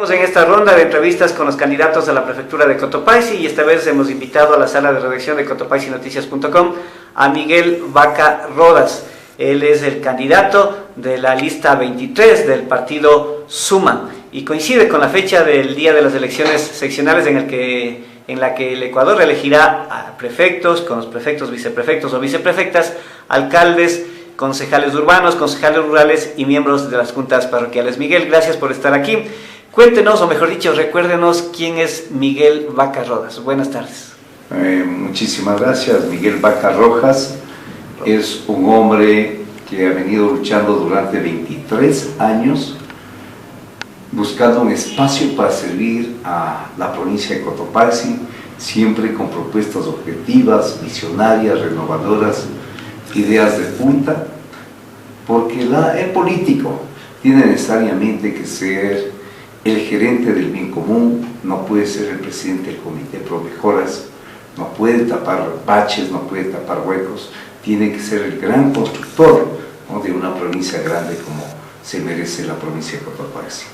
Seguimos en esta ronda de entrevistas con los candidatos a la prefectura de Cotopaxi y esta vez hemos invitado a la sala de redacción de cotopaxinoticias.com a Miguel Vaca Rodas. Él es el candidato de la lista 23 del partido Suma y coincide con la fecha del día de las elecciones seccionales en la que el Ecuador elegirá a prefectos, con los prefectos, viceprefectos o viceprefectas, alcaldes, concejales urbanos, concejales rurales y miembros de las juntas parroquiales. Miguel, gracias por estar aquí. Cuéntenos, o mejor dicho, recuérdenos quién es Miguel Vaca Rodas. Buenas tardes. Muchísimas gracias. Miguel Vaca Rodas es un hombre que ha venido luchando durante 23 años buscando un espacio para servir a la provincia de Cotopaxi, siempre con propuestas objetivas, visionarias, renovadoras, ideas de punta, porque el político tiene necesariamente que ser el gerente del bien común, no puede ser el presidente del comité pro mejoras, no puede tapar baches, no puede tapar huecos, tiene que ser el gran constructor, ¿no?, de una provincia grande como se merece la provincia de Cotopaxi.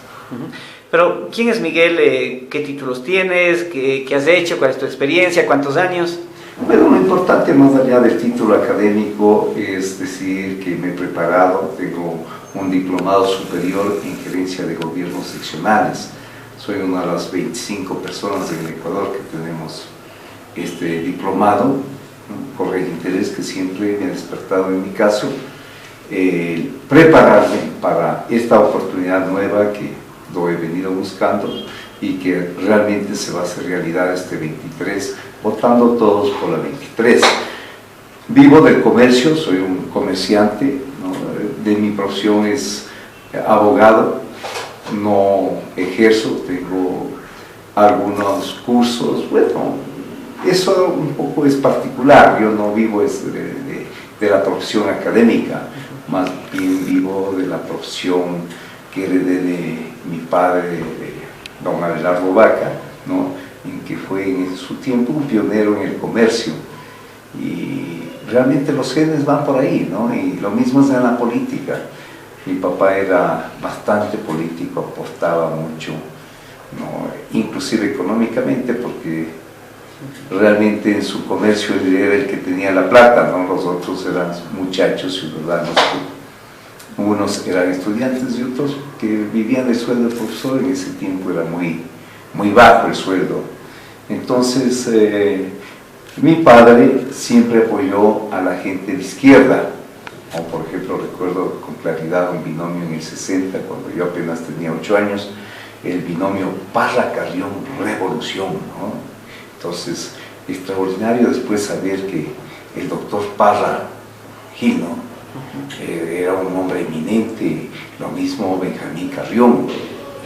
Pero, ¿quién es Miguel? ¿Qué títulos tienes? ¿Qué has hecho? ¿Cuál es tu experiencia? ¿Cuántos años? Bueno, lo importante más allá del título académico es decir que me he preparado, tengo un diplomado superior en gerencia de gobiernos seccionales. Soy una de las 25 personas en el Ecuador que tenemos este diplomado, ¿no?, por el interés que siempre me ha despertado en mi caso, prepararme para esta oportunidad nueva que lo he venido buscando y que realmente se va a hacer realidad este 23, votando todos por la 23. Vivo del comercio, soy un comerciante, ¿no?, de mi profesión es abogado, no ejerzo, tengo algunos cursos, bueno, eso un poco es particular, yo no vivo de la profesión académica, más bien vivo de la profesión que heredé de mi padre, don Abelardo Vaca, ¿no?, en que fue en su tiempo un pionero en el comercio, y realmente los genes van por ahí, ¿no?, y lo mismo es en la política. Mi papá era bastante político, aportaba mucho, ¿no?, inclusive económicamente, porque realmente en su comercio él era el que tenía la plata, ¿no?, los otros eran muchachos ciudadanos que unos eran estudiantes y otros que vivían el sueldo del profesor. En ese tiempo era muy bajo el sueldo. Entonces mi padre siempre apoyó a la gente de izquierda, como por ejemplo recuerdo con claridad un binomio en el 60, cuando yo apenas tenía 8 años, el binomio Parra-Carrión Revolución, ¿no? Entonces, extraordinario después saber que el doctor Parra Gil, ¿no?, era un hombre eminente, lo mismo Benjamín Carrión,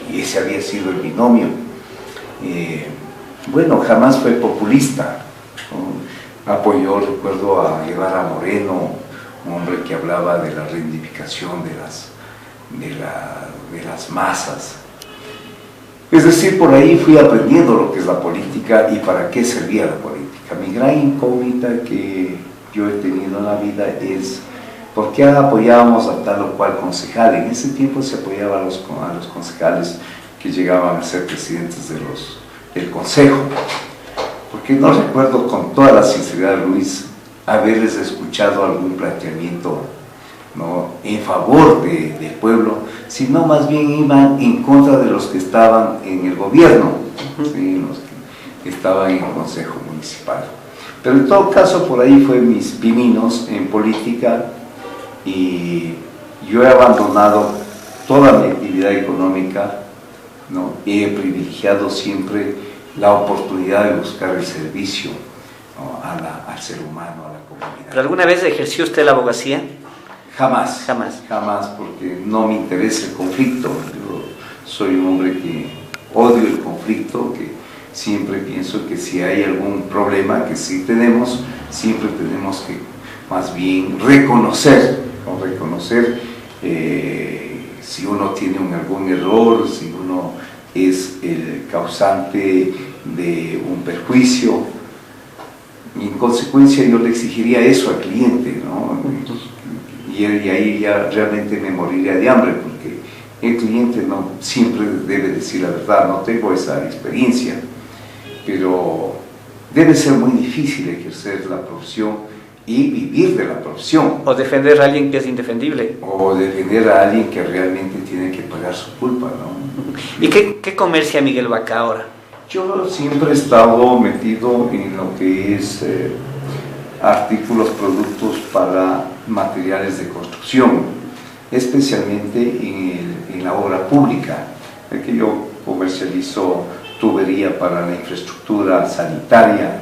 y ese había sido el binomio. Bueno, jamás fue populista, ¿no? Apoyó, recuerdo, a Guevara Moreno, un hombre que hablaba de la reivindicación de las masas. Es decir, por ahí fui aprendiendo lo que es la política y para qué servía la política. Mi gran incógnita que yo he tenido en la vida es ¿por qué apoyábamos a tal o cual concejal? En ese tiempo se apoyaba a los concejales que llegaban a ser presidentes del consejo. Porque no recuerdo con toda la sinceridad, Luis, haberles escuchado algún planteamiento, ¿no?, en favor del pueblo, sino más bien iban en contra de los que estaban en el gobierno, ¿sí?, los que estaban en el consejo municipal. Pero en todo caso, por ahí fue mis pininos en política, y yo he abandonado toda mi actividad económica, ¿no?, he privilegiado siempre la oportunidad de buscar el servicio, ¿no?, al ser humano, a la comunidad. ¿Pero alguna vez ejerció usted la abogacía? Jamás, jamás, jamás, porque no me interesa el conflicto. Yo soy un hombre que odio el conflicto, que siempre pienso que si hay algún problema, que sí tenemos, siempre tenemos que más bien reconocer si uno tiene algún error, si uno es el causante de un perjuicio, y en consecuencia yo le exigiría eso al cliente, ¿no? Y ahí ya realmente me moriría de hambre, porque El cliente no siempre debe decir la verdad, no tengo esa experiencia, pero debe ser muy difícil ejercer la profesión y vivir de la profesión. O defender a alguien que es indefendible. O defender a alguien que realmente tiene que pagar su culpa, ¿no? ¿Y qué comercia Miguel Vaca ahora? Yo siempre he estado metido en lo que es artículos, productos para materiales de construcción, especialmente en la obra pública, que yo comercializo tubería para la infraestructura sanitaria,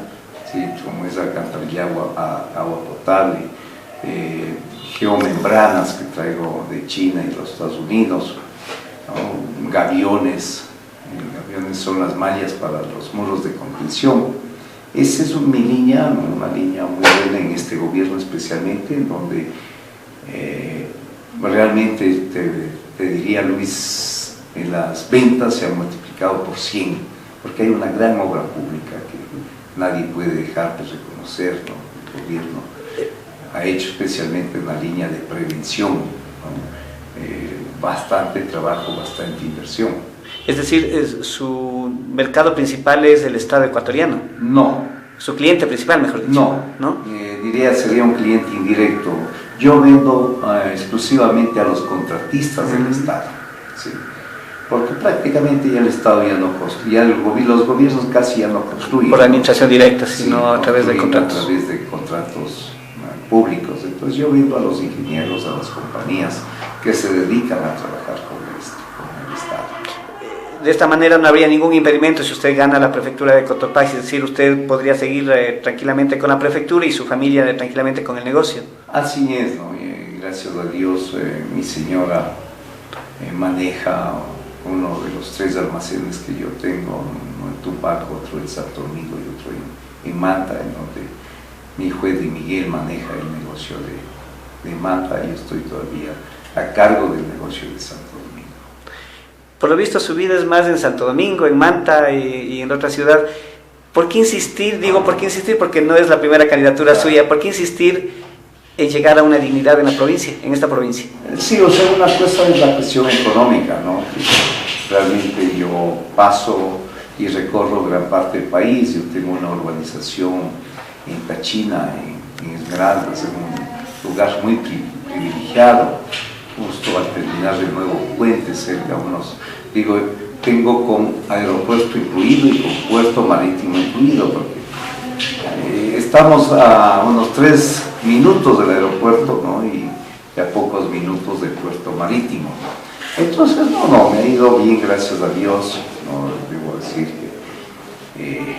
¿sí? Como es alcantarillado, agua potable, geomembranas que traigo de China y los Estados Unidos, ¿no? Gaviones. Gaviones son las mallas para los muros de contención. Esa es mi línea, ¿no? Una línea muy buena en este gobierno especialmente, en donde realmente te diría, Luis, en las ventas se han multiplicado por 100, porque hay una gran obra pública que nadie puede dejar de reconocer, ¿no? El gobierno ha hecho especialmente una línea de prevención, ¿no? Bastante trabajo, bastante inversión. Es decir, su mercado principal es el Estado ecuatoriano. No. Su cliente principal, mejor dicho. No. Diría sería un cliente indirecto. Yo vendo exclusivamente a los contratistas del Estado, ¿sí? Porque prácticamente ya el Estado ya no construye, los gobiernos casi ya no construyen. Por administración directa, sino sí, a través de contratos. A través de contratos públicos. Entonces yo vendo a los ingenieros, a las compañías que se dedican a trabajar con el Estado. De esta manera no habría ningún impedimento si usted gana la prefectura de Cotopaxi, es decir, usted podría seguir tranquilamente con la prefectura y su familia tranquilamente con el negocio. Así es, ¿no? Gracias a Dios mi señora maneja uno de los 3 almacenes que yo tengo, uno en Tupac, otro en Santo Domingo y otro en Manta, en donde mi hijo Eddie Miguel maneja el negocio de Manta y yo estoy todavía a cargo del negocio de Santo Domingo. Por lo visto su vida es más en Santo Domingo, en Manta y en otra ciudad. ¿Por qué insistir? Digo, ¿por qué insistir? Porque no es la primera candidatura suya. ¿Por qué insistir en llegar a una dignidad en la provincia, en esta provincia? Sí, o sea, una cosa es la cuestión económica, ¿no? Realmente yo paso y recorro gran parte del país. Yo tengo una urbanización en Tachina, en Esmeraldas, en un lugar muy privilegiado, justo al terminar el nuevo puente, cerca tengo con aeropuerto incluido y con puerto marítimo incluido, porque estamos a unos 3 minutos del aeropuerto, ¿no? Y a pocos minutos del puerto marítimo. Entonces, me ha ido bien, gracias a Dios, ¿no? Debo decir que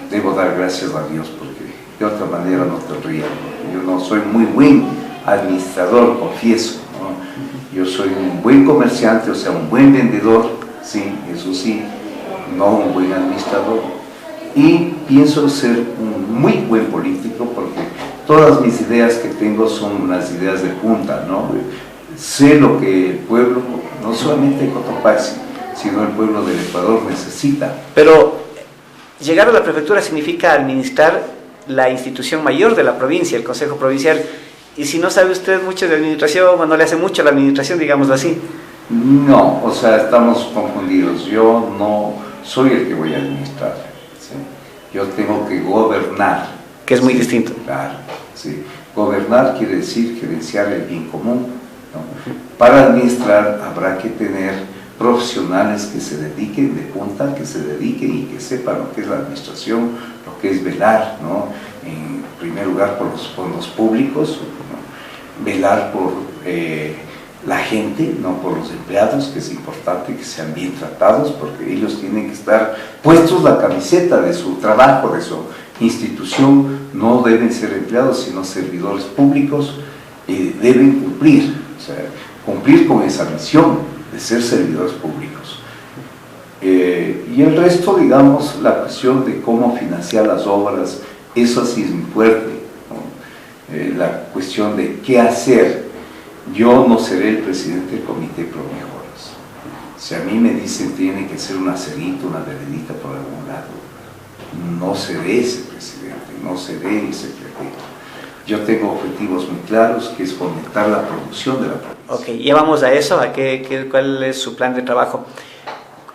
debo dar gracias a Dios, porque de otra manera no tendría, ¿no? Yo no soy muy buen administrador, confieso, ¿no? Yo soy un buen comerciante, o sea, un buen vendedor, sí, eso sí, no un buen administrador. Y pienso ser un muy buen político, porque todas mis ideas que tengo son unas ideas de punta, ¿no? Sé lo que el pueblo, no solamente de Cotopaxi, sino el pueblo del Ecuador necesita. Pero llegar a la prefectura significa administrar la institución mayor de la provincia, el Consejo Provincial. Y si no sabe usted mucho de administración, no le hace mucho a la administración, digámoslo así. No, o sea, estamos confundidos. Yo no soy el que voy a administrar, ¿sí? Yo tengo que gobernar. Que es muy distinto. Claro, sí. Gobernar quiere decir gerenciar el bien común, ¿no? Para administrar habrá que tener profesionales que se dediquen de punta, que se dediquen y que sepan lo que es la administración, lo que es velar, ¿no? En primer lugar por los fondos públicos, ¿no? Velar por la gente, no por los empleados, que es importante que sean bien tratados, porque ellos tienen que estar puestos la camiseta de su trabajo, de su institución. No deben ser empleados, sino servidores públicos, deben cumplir, o sea, cumplir con esa misión de ser servidores públicos. Y el resto, digamos, la cuestión de cómo financiar las obras, eso sí es muy fuerte, ¿no? La cuestión de qué hacer. Yo no seré el presidente del Comité Pro Mejoras. Si a mí me dicen tiene que ser una cerita, una veredita por algún lado, no seré ese presidente, no seré el secretario. Yo tengo objetivos muy claros, que es fomentar la producción de la provincia. Ok, ya vamos a eso, ¿cuál es su plan de trabajo?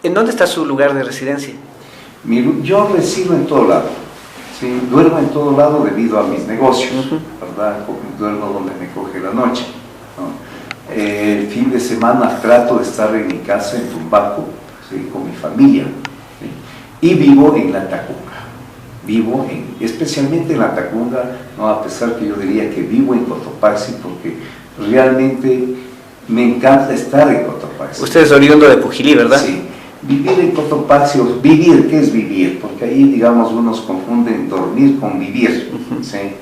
¿En dónde está su lugar de residencia? Yo resido en todo lado, ¿sí? Duermo en todo lado debido a mis negocios, ¿verdad? Duermo donde me coge la noche, ¿no? El fin de semana trato de estar en mi casa en Tumbaco, ¿sí? Con mi familia, ¿sí? Y vivo en La Tacunga. Especialmente en La Tacunga, ¿no? A pesar que yo diría que vivo en Cotopaxi, porque realmente me encanta estar en Cotopaxi. Usted es oriundo de Pujilí, ¿verdad? Sí. Vivir en Cotopaxi, vivir, ¿qué es vivir? Porque ahí, digamos, unos confunden dormir con vivir, ¿sí?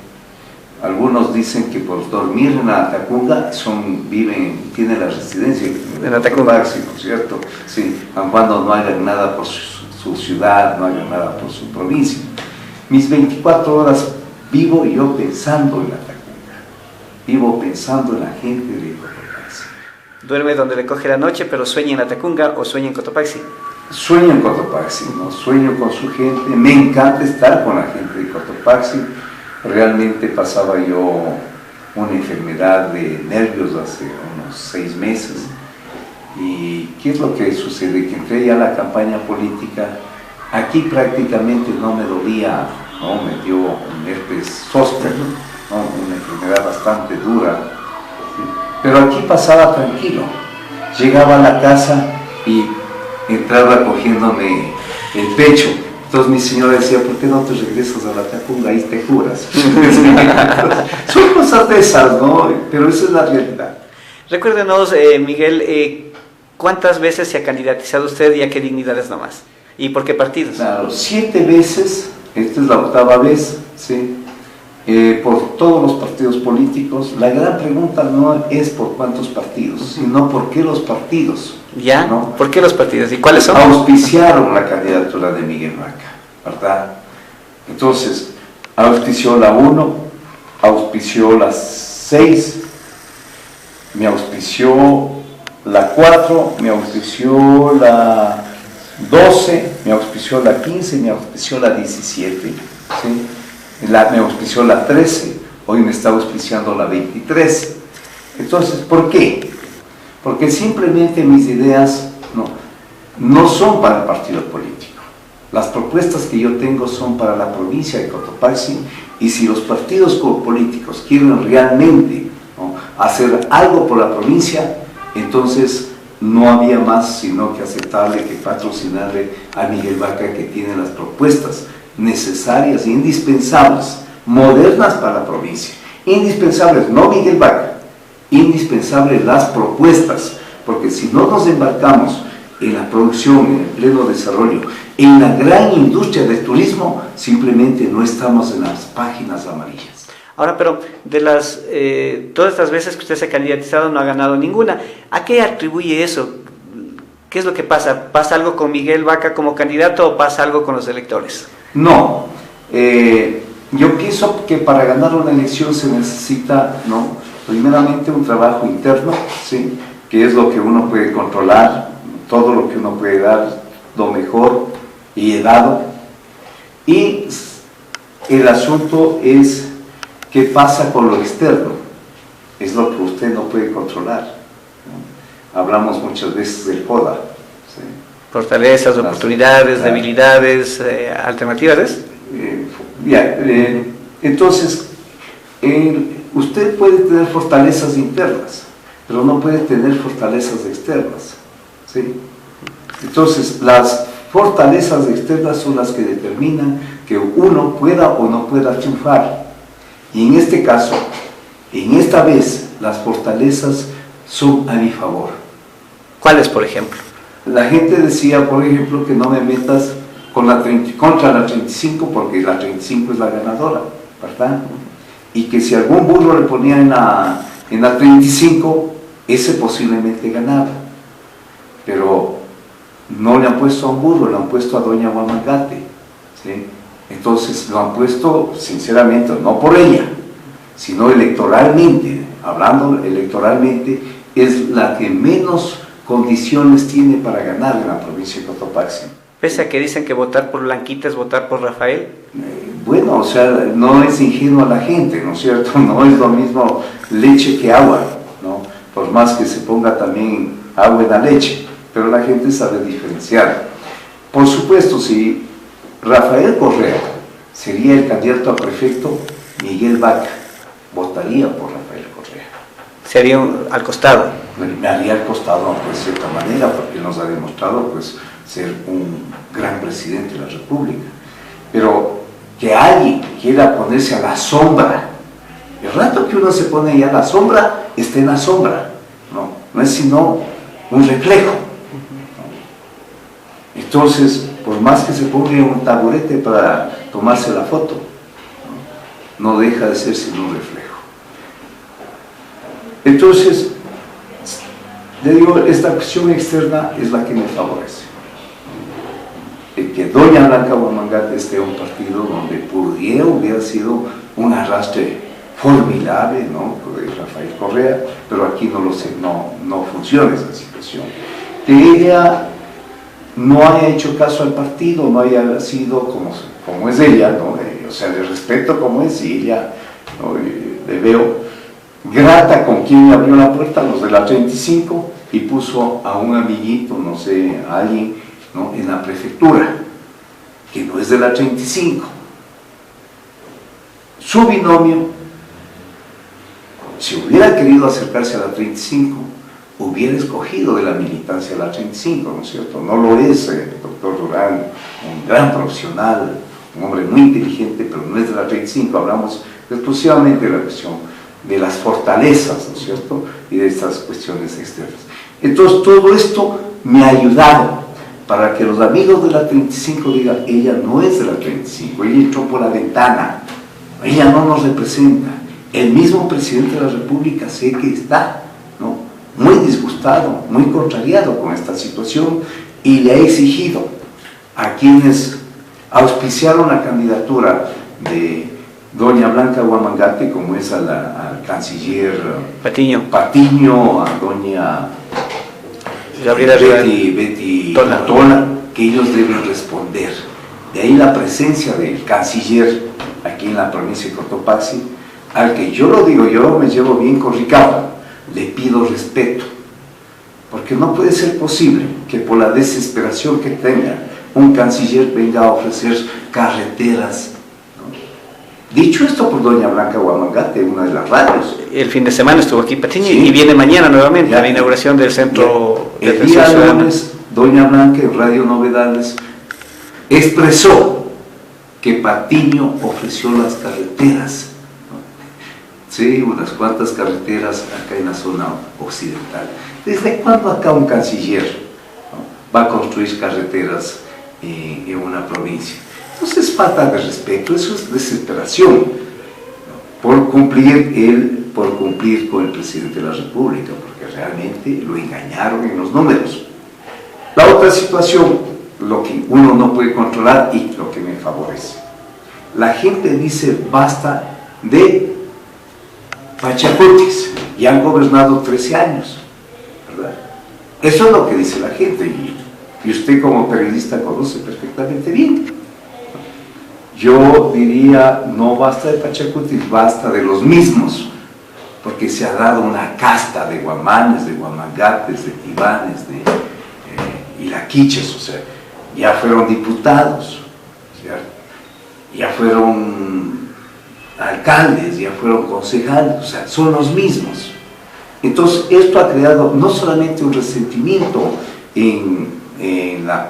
Algunos dicen que por dormir en La Tacunga tienen la residencia en La Tacunga, ¿no es cierto? Sí, aun cuando no hagan nada por su ciudad, no hagan nada por su provincia. Mis 24 horas vivo yo pensando en La Tacunga, vivo pensando en la gente de Cotopaxi. ¿Duerme donde le coge la noche, pero sueña en La Tacunga o sueña en Cotopaxi? Sueño en Cotopaxi, ¿no? Sueño con su gente, me encanta estar con la gente de Cotopaxi. Realmente pasaba yo una enfermedad de nervios hace unos 6 meses. ¿Y qué es lo que sucede? Que entré ya a la campaña política. Aquí prácticamente no me dolía, ¿no? Me dio un herpes zóster, ¿no? Una enfermedad bastante dura, ¿sí? Pero aquí pasaba tranquilo. Llegaba a la casa y entraba cogiéndome el pecho. Entonces mi señora decía, ¿por qué no te regresas a La Tacunga? Ahí te curas. Son cosas de esas, ¿no? Pero esa es la realidad. Recuérdenos, Miguel, ¿cuántas veces se ha candidatizado usted y a qué dignidades nomás? ¿Y por qué partidos? Claro, 7 veces, esta es la 8ª vez, ¿sí? Por todos los partidos políticos. La gran pregunta no es por cuántos partidos, sino por qué los partidos. ¿Ya? ¿No? ¿Por qué los partidos? ¿Y cuáles son? Auspiciaron la candidatura de Miguel Vaca, ¿verdad? Entonces, auspició la 1, auspició la 6, me auspició la 4, me auspició la 12, me auspició la 15, me auspició la 17, ¿sí? Me auspició la 13, hoy me está auspiciando la 23. Entonces, ¿por qué? Porque simplemente mis ideas no son para el partido político. Las propuestas que yo tengo son para la provincia de Cotopaxi, y si los partidos políticos quieren realmente, ¿no?, hacer algo por la provincia, entonces no había más sino que aceptarle, que patrocinarle a Miguel Vaca, que tiene las propuestas necesarias e indispensables, modernas para la provincia. Indispensables, no Miguel Vaca, indispensables las propuestas, porque si no nos embarcamos en la producción, en el pleno desarrollo, en la gran industria del turismo, simplemente no estamos en las páginas amarillas. Ahora, pero de todas estas veces que usted se ha candidatizado no ha ganado ninguna. ¿A qué atribuye eso? ¿Qué es lo que pasa? ¿Pasa algo con Miguel Vaca como candidato o pasa algo con los electores? No, yo pienso que para ganar una elección se necesita, ¿no?, primeramente un trabajo interno, ¿sí?, que es lo que uno puede controlar, todo lo que uno puede dar, lo mejor y he dado. Y el asunto es qué pasa con lo externo, es lo que usted no puede controlar, ¿no? Hablamos muchas veces del FODA, ¿sí? Fortalezas, oportunidades, debilidades, alternativas, ¿es? Entonces, usted puede tener fortalezas internas, pero no puede tener fortalezas externas, ¿sí? Entonces, las fortalezas externas son las que determinan que uno pueda o no pueda triunfar. Y en este caso, en esta vez, las fortalezas son a mi favor. ¿Cuáles, por ejemplo? La gente decía, por ejemplo, que no me metas contra la 35, porque la 35 es la ganadora, ¿verdad? Y que si algún burro le ponía en la 35, ese posiblemente ganaba. Pero no le han puesto a un burro, le han puesto a doña Guamangate, ¿sí? Entonces lo han puesto, sinceramente, no por ella, sino electoralmente, hablando electoralmente, es la que menos condiciones tiene para ganar en la provincia de Cotopaxi. Pese a que dicen que votar por Blanquita es votar por Rafael. Bueno, o sea, no es ingenua la gente, ¿no es cierto? No es lo mismo leche que agua, ¿no? Por más que se ponga también agua en la leche, pero la gente sabe diferenciar. Por supuesto, si Rafael Correa sería el candidato a prefecto, Miguel Vaca votaría por Rafael Correa. Sería al costado. Me haría al costado, pues, de cierta manera, porque él nos ha demostrado, pues, ser un gran presidente de la República. Pero que alguien quiera ponerse a la sombra, el rato que uno se pone ahí a la sombra, está en la sombra, no es sino un reflejo, ¿no? Entonces, por más que se ponga un taburete para tomarse la foto, no deja de ser sino un reflejo. Entonces, le digo, esta cuestión externa es la que me favorece. El que doña Blanca Huamangate esté en un partido donde hubiera sido un arrastre formidable, ¿no?, de Rafael Correa, pero aquí no lo sé, no funciona esa situación. Que ella no haya hecho caso al partido, no haya sido como es ella, ¿no? O sea, le respeto como es, y ella, ¿no?, le veo grata con quien abrió la puerta, los de la 35, y puso a un amiguito, no sé, a alguien, ¿no?, en la prefectura, que no es de la 35. Su binomio, si hubiera querido acercarse a la 35, hubiera escogido de la militancia a la 35, ¿no es cierto? No lo es el doctor Durán, un gran profesional, un hombre muy inteligente, pero no es de la 35. Hablamos exclusivamente de la cuestión de las fortalezas, ¿no es cierto?, y de estas cuestiones externas. Entonces, todo esto me ha ayudado para que los amigos de la 35 digan, ella no es de la 35, ella entró por la ventana, ella no nos representa. El mismo presidente de la República sé que está, ¿no?, muy disgustado, muy contrariado con esta situación, y le ha exigido a quienes auspiciaron la candidatura de doña Blanca Huamangate, como es al canciller Patiño, a doña Gabriela Betty Tola, que ellos deben responder. De ahí la presencia del canciller aquí en la provincia de Cotopaxi, al que yo lo digo, yo me llevo bien con Ricardo, le pido respeto, porque no puede ser posible que por la desesperación que tenga un canciller venga a ofrecer carreteras, ¿no? Dicho esto por doña Blanca Huamangate, una de las radios. El fin de semana estuvo aquí Patiño, sí, y viene mañana nuevamente a la inauguración del Centro de Atención Ciudadana. El día lunes, doña Blanca en Radio Novedades expresó que Patiño ofreció las carreteras, ¿no? Sí, unas cuantas carreteras acá en la zona occidental. ¿Desde cuándo acá un canciller, ¿no?, va a construir carreteras en una provincia? Entonces es falta de respeto, eso es desesperación, ¿no?, por cumplir con el presidente de la República, porque realmente lo engañaron en los números. La otra situación, lo que uno no puede controlar y lo que me favorece. La gente dice basta de pachacutis, y han gobernado 13 años, ¿verdad? Eso es lo que dice la gente, y usted como periodista conoce perfectamente bien. Yo diría, no basta de pachacutis, basta de los mismos, porque se ha dado una casta de guamanes, de guamangates, de tibanes, de ilaquiches, o sea, ya fueron diputados, ¿cierto?, ya fueron alcaldes, ya fueron concejales, o sea, son los mismos. Entonces, esto ha creado no solamente un resentimiento en la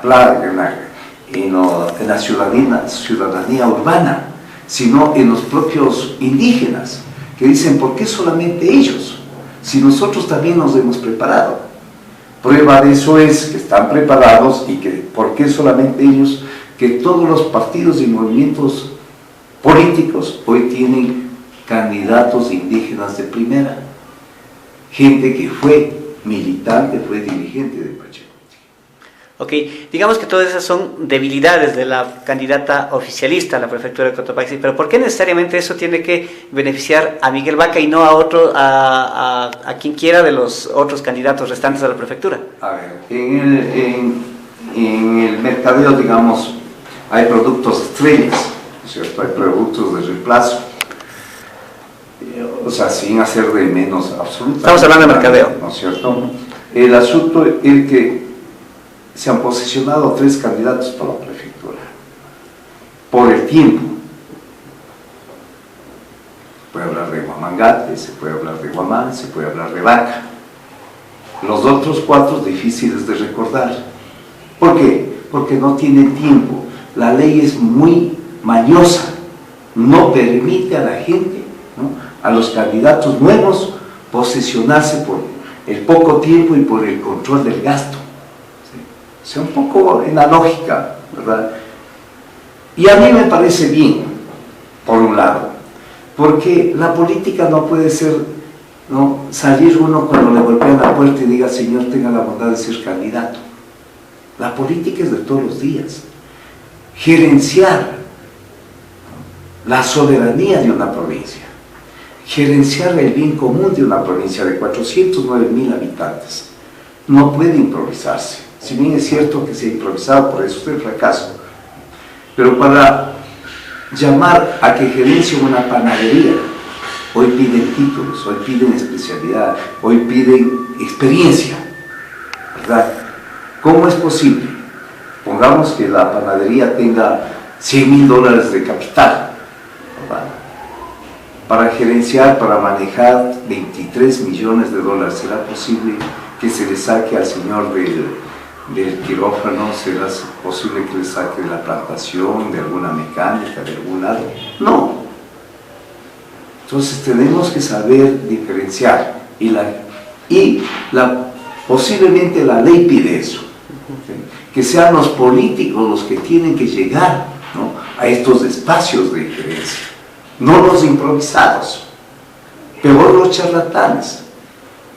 ciudadanía urbana, sino en los propios indígenas, que dicen, ¿por qué solamente ellos? Si nosotros también nos hemos preparado. Prueba de eso es que están preparados, y que ¿por qué solamente ellos? Que todos los partidos y movimientos políticos hoy tienen candidatos indígenas de primera, gente que fue militante, fue dirigente de Pachacuti. Ok, digamos que todas esas son debilidades de la candidata oficialista a la prefectura de Cotopaxi, pero ¿por qué necesariamente eso tiene que beneficiar a Miguel Vaca y no a quien quiera de los otros candidatos restantes a la prefectura? A ver, en el mercadeo, digamos, hay productos estrellas, ¿no es cierto? Hay productos de reemplazo. O sea, sin hacer de menos absolutamente. Estamos hablando de mercadeo, ¿no es cierto? El asunto es que se han posicionado 3 candidatos para la prefectura por el tiempo. Se puede hablar de Huamangate, se puede hablar de Huamán, se puede hablar de Vaca. Los otros 4 difíciles de recordar. ¿Por qué? Porque no tienen tiempo. La ley es muy mañosa, no permite a la gente, ¿no?, a los candidatos nuevos posesionarse por el poco tiempo y por el control del gasto. ¿Sí? O sea, un poco en la lógica, ¿verdad? Y a mí me parece bien, por un lado, porque la política no puede ser, ¿no?, salir uno cuando le golpean la puerta y diga, señor, tenga la bondad de ser candidato. La política es de todos los días. Gerenciar la soberanía de una provincia, gerenciar el bien común de una provincia de 409.000 habitantes, no puede improvisarse. Si bien es cierto que se ha improvisado, por eso es el fracaso, pero para llamar a que gerencien una panadería, hoy piden títulos, hoy piden especialidad, hoy piden experiencia, ¿verdad? ¿Cómo es posible? Pongamos que la panadería tenga $100.000 de capital, ¿verdad?, para gerenciar, para manejar $23 millones. ¿Será posible que se le saque al señor del quirófano? ¿Será posible que le saque de la plantación, de alguna mecánica, de algún algo? No. Entonces tenemos que saber diferenciar, posiblemente la ley pide eso, ¿sí?, que sean los políticos los que tienen que llegar, ¿no?, a estos espacios de gerencia, no los improvisados, peor los charlatanes.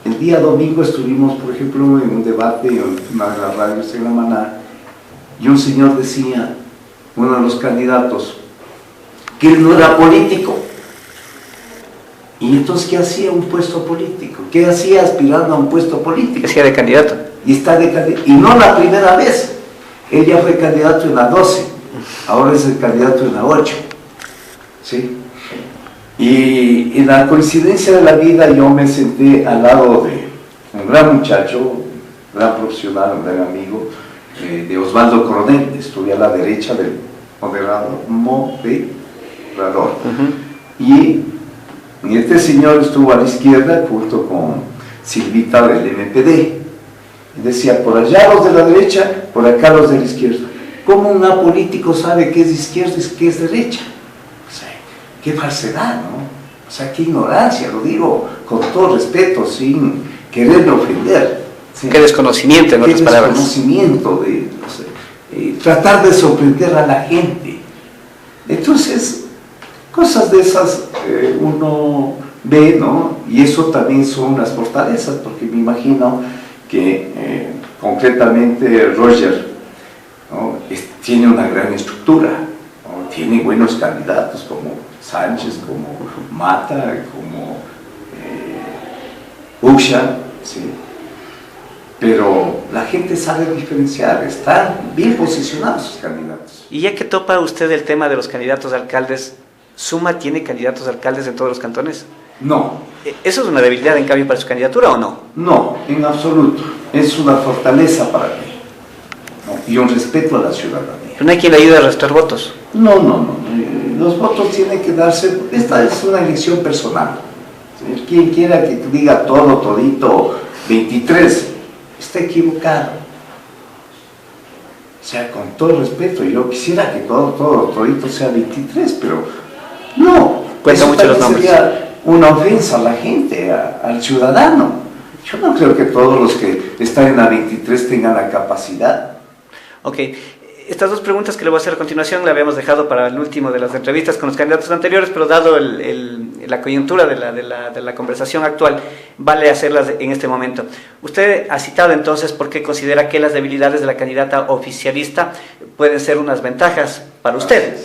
El día domingo estuvimos, por ejemplo, en un debate en una de las radios en La Maná, y un señor decía, uno de los candidatos, que él no era político. Y entonces, ¿qué hacía un puesto político? ¿Qué hacía aspirando a un puesto político? ¿Qué hacía de candidato? Y no la primera vez. Él ya fue candidato en la 12, ahora es el candidato en la 8. ¿Sí? Y en la coincidencia de la vida yo me senté al lado de un gran muchacho, un gran profesional, un gran amigo, de Osvaldo Coronel. Estuve a la derecha del moderador. Y este señor estuvo a la izquierda junto con Silvita del MPD. Y decía, por allá los de la derecha, por acá los de la izquierda. ¿Cómo un apolítico sabe qué es izquierda y qué es derecha? O sea, qué falsedad, ¿no? O sea, qué ignorancia, lo digo con todo respeto, sin quererme ofender. ¿Sí? Qué desconocimiento, en otras palabras. Qué desconocimiento de, no sé, tratar de sorprender a la gente. Entonces, cosas de esas uno ve, ¿no? Y eso también son las fortalezas, porque me imagino que concretamente Roger, ¿no?, tiene una gran estructura, ¿no?, tiene buenos candidatos como Sánchez, como Mata, como Uxan, ¿sí? Pero la gente sabe diferenciar, están bien posicionados sus candidatos. Y ya que topa usted el tema de los candidatos a alcaldes, ¿Suma tiene candidatos a alcaldes en todos los cantones? No. ¿Eso es una debilidad en cambio para su candidatura o no? No, en absoluto. Es una fortaleza para mí, ¿no?, y un respeto a la ciudadanía. ¿Pero no hay quien le ayude a restar votos? No. Los votos tienen que darse. Esta es una elección personal. ¿Sí? Quien quiera que diga todo, todito, 23, está equivocado. O sea, con todo respeto, yo quisiera que todo, todito sea 23, pero no. Cuenta mucho los nombres. Sería una ofensa a la gente, al ciudadano. Yo no creo que todos los que están en la 23 tengan la capacidad. Ok. Estas dos preguntas que le voy a hacer a continuación la habíamos dejado para el último de las entrevistas con los candidatos anteriores, pero dado la coyuntura de la conversación actual, vale hacerlas en este momento. Usted ha citado entonces por qué considera que las debilidades de la candidata oficialista pueden ser unas ventajas para usted.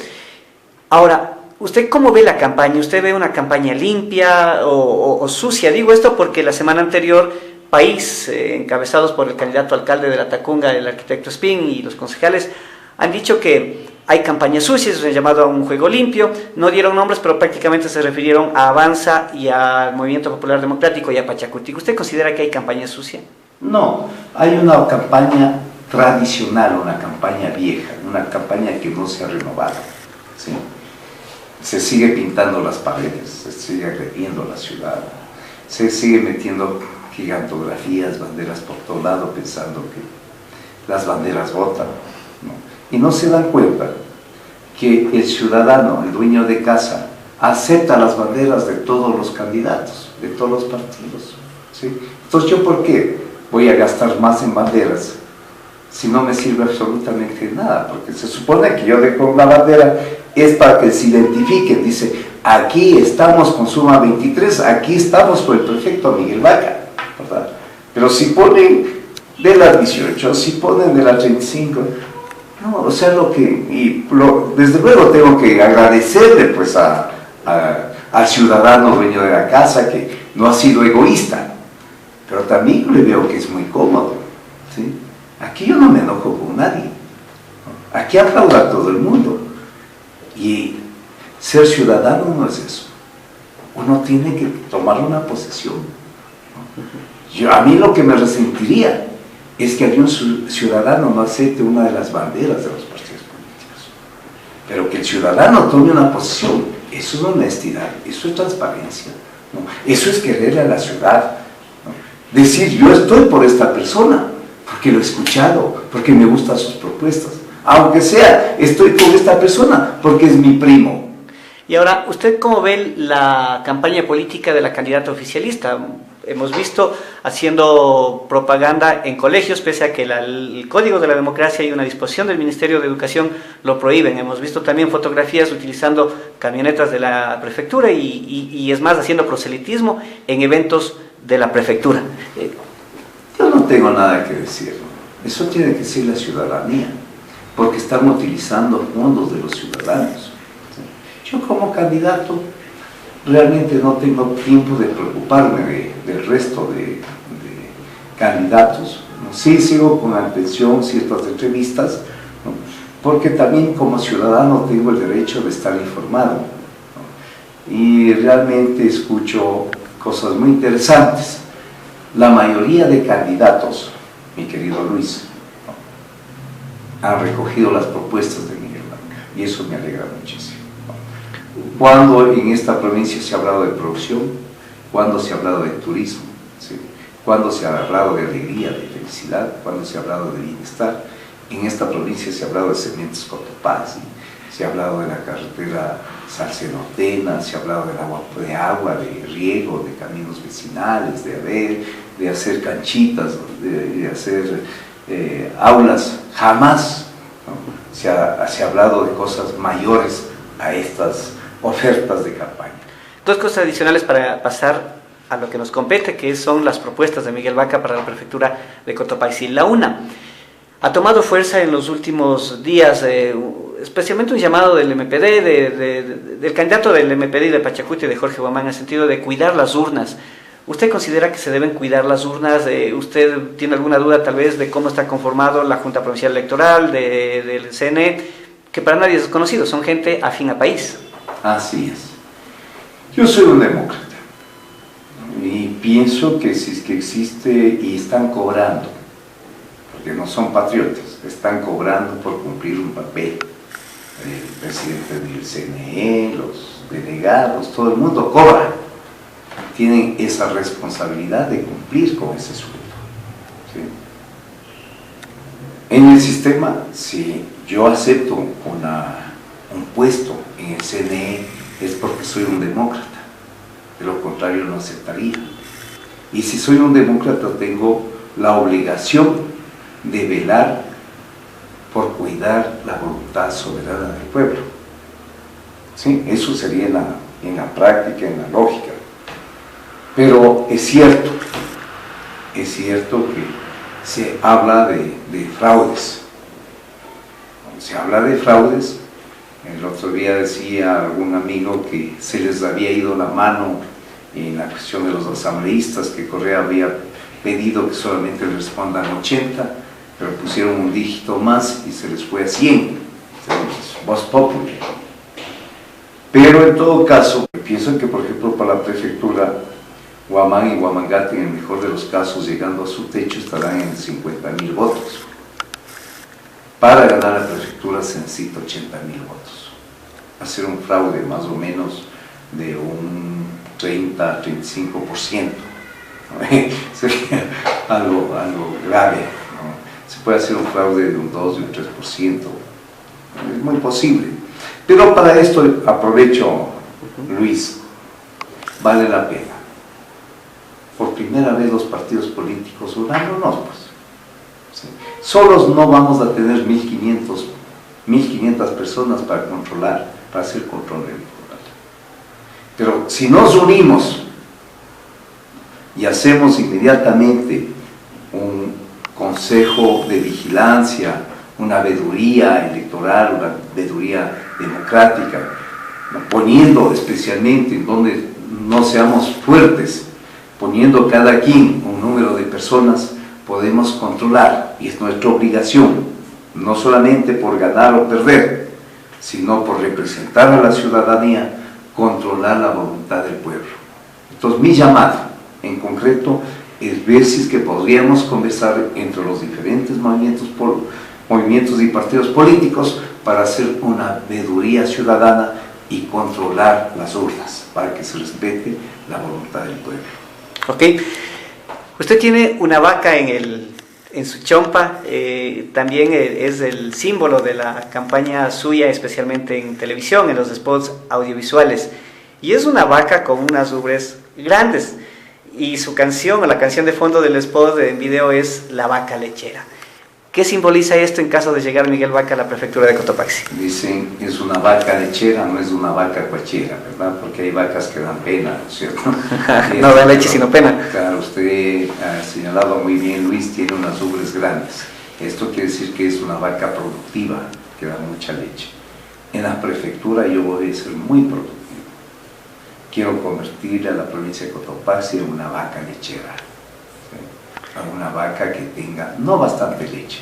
Ahora, ¿usted cómo ve la campaña? ¿Usted ve una campaña limpia o sucia? Digo esto porque la semana anterior País, encabezados por el candidato alcalde de La Tacunga, el arquitecto Espín, y los concejales, han dicho que hay campañas sucias, se han llamado a un juego limpio, no dieron nombres, pero prácticamente se refirieron a Avanza y al Movimiento Popular Democrático y a Pachacutic. ¿Usted considera que hay campaña sucia? No, hay una campaña tradicional, una campaña vieja, una campaña que no se ha renovado, ¿sí? Se sigue pintando las paredes, se sigue agrediendo la ciudad, se sigue metiendo gigantografías, banderas por todo lado, pensando que las banderas votan, ¿no? Y no se dan cuenta que el ciudadano, el dueño de casa, acepta las banderas de todos los candidatos, de todos los partidos, ¿sí? Entonces, ¿yo por qué voy a gastar más en banderas si no me sirve absolutamente nada? Porque se supone que yo dejo una bandera es para que se identifiquen, dice, aquí estamos con Suma 23, aquí estamos con el prefecto Miguel Vaca, ¿verdad? Pero si ponen de las 18, si ponen de las 35, no, o sea, desde luego tengo que agradecerle pues al ciudadano dueño de la casa que no ha sido egoísta, pero también le veo que es muy cómodo, ¿sí? Aquí yo no me enojo con nadie, ¿no? Aquí aplaudo a todo el mundo, y ser ciudadano no es eso. Uno tiene que tomar una posesión, ¿no? A mí lo que me resentiría es que algún ciudadano no acepte una de las banderas de los partidos políticos, pero que el ciudadano tome una posición, eso es honestidad, eso es transparencia, ¿no? Eso es quererle a la ciudad, ¿no? Decir, yo estoy por esta persona, porque lo he escuchado, porque me gustan sus propuestas, aunque sea, estoy con esta persona, porque es mi primo. Y ahora, ¿usted cómo ve la campaña política de la candidata oficialista? Hemos visto haciendo propaganda en colegios, pese a que el Código de la Democracia y una disposición del Ministerio de Educación lo prohíben. Hemos visto también fotografías utilizando camionetas de la prefectura y es más, haciendo proselitismo en eventos de la prefectura. Yo no tengo nada que decir, eso tiene que decir la ciudadanía, porque están utilizando fondos de los ciudadanos. Yo como candidato realmente no tengo tiempo de preocuparme del resto de candidatos, ¿no? Sí sigo con atención ciertas entrevistas, ¿no? Porque también como ciudadano tengo el derecho de estar informado, ¿no? Y realmente escucho cosas muy interesantes. La mayoría de candidatos, mi querido Luis, ¿no?, han recogido las propuestas de Miguel Vaca, y eso me alegra muchísimo. Cuando en esta provincia se ha hablado de producción, cuando se ha hablado de turismo, ¿sí?, cuando se ha hablado de alegría, de felicidad, cuando se ha hablado de bienestar, en esta provincia se ha hablado de Cementos Cotopaxi, se ha hablado de la carretera Salcedo-Tena, se ha hablado de agua, de riego, de caminos vecinales, de hacer canchitas, de hacer aulas. Jamás, ¿no?, se ha hablado de cosas mayores a estas ofertas de campaña. Dos cosas adicionales para pasar a lo que nos compete, que son las propuestas de Miguel Vaca para la prefectura de Cotopaxi. La una, ha tomado fuerza en los últimos días, especialmente un llamado del MPD, del candidato del MPD de Pachacuti, de Jorge Guamán, en el sentido de cuidar las urnas. ¿Usted considera que se deben cuidar las urnas? ¿Usted tiene alguna duda tal vez de cómo está conformado la Junta Provincial Electoral, del CNE, que para nadie es desconocido, son gente afín a país? Así es. Yo soy un demócrata y pienso que si es que existe y están cobrando, porque no son patriotas, están cobrando por cumplir un papel. El presidente del CNE, los delegados, todo el mundo cobra. Tienen esa responsabilidad de cumplir con ese sueldo, ¿sí? En el sistema, si yo acepto un puesto en el CNE, es porque soy un demócrata, de lo contrario no aceptaría. Y si soy un demócrata, tengo la obligación de velar por cuidar la voluntad soberana del pueblo, ¿sí? Eso sería en la práctica, en la lógica. Pero es cierto que se habla de fraudes. Se habla de fraudes. El otro día decía algún amigo que se les había ido la mano en la cuestión de los asambleístas, que Correa había pedido que solamente les respondan 80, pero pusieron un dígito más y se les fue a 100. Voz populi. Pero en todo caso, pienso que por ejemplo para la prefectura, Huamán y Huamangate, en el mejor de los casos, llegando a su techo, estarán en 50.000 votos. Para ganar la prefectura se necesita 80.000 votos. Hacer un fraude más o menos de un 30-35%. Sería algo grave, ¿no? Se puede hacer un fraude de un 2, de un 3%. Es muy posible. Pero para esto aprovecho, Luis, vale la pena. Por primera vez los partidos políticos unánimonos, pues. ¿Sí? Solos no vamos a tener 1.500 personas para controlar, para hacer control electoral. Pero si nos unimos y hacemos inmediatamente un consejo de vigilancia, una veeduría electoral, una veeduría democrática, poniendo especialmente en donde no seamos fuertes, poniendo cada quien un número de personas, podemos controlar, y es nuestra obligación, no solamente por ganar o perder, sino por representar a la ciudadanía, controlar la voluntad del pueblo. Entonces mi llamado, en concreto, es ver si es que podríamos conversar entre los diferentes movimientos y partidos políticos para hacer una veeduría ciudadana y controlar las urnas, para que se respete la voluntad del pueblo. Ok. Usted tiene una vaca en su chompa, también es el símbolo de la campaña suya, especialmente en televisión, en los spots audiovisuales. Y es una vaca con unas ubres grandes. Y su canción, o la canción de fondo del spot en video, es La Vaca Lechera. ¿Qué simboliza esto en caso de llegar Miguel Vaca a la prefectura de Cotopaxi? Dicen, es una vaca lechera, no es una vaca cuachera, ¿verdad? Porque hay vacas que dan pena, ¿no es cierto? No da leche sino pena. Claro, usted ha señalado muy bien, Luis, tiene unas ubres grandes. Esto quiere decir que es una vaca productiva, que da mucha leche. En la prefectura yo voy a ser muy productivo. Quiero convertir a la provincia de Cotopaxi en una vaca lechera. ¿Sí? A una vaca que tenga, no bastante leche,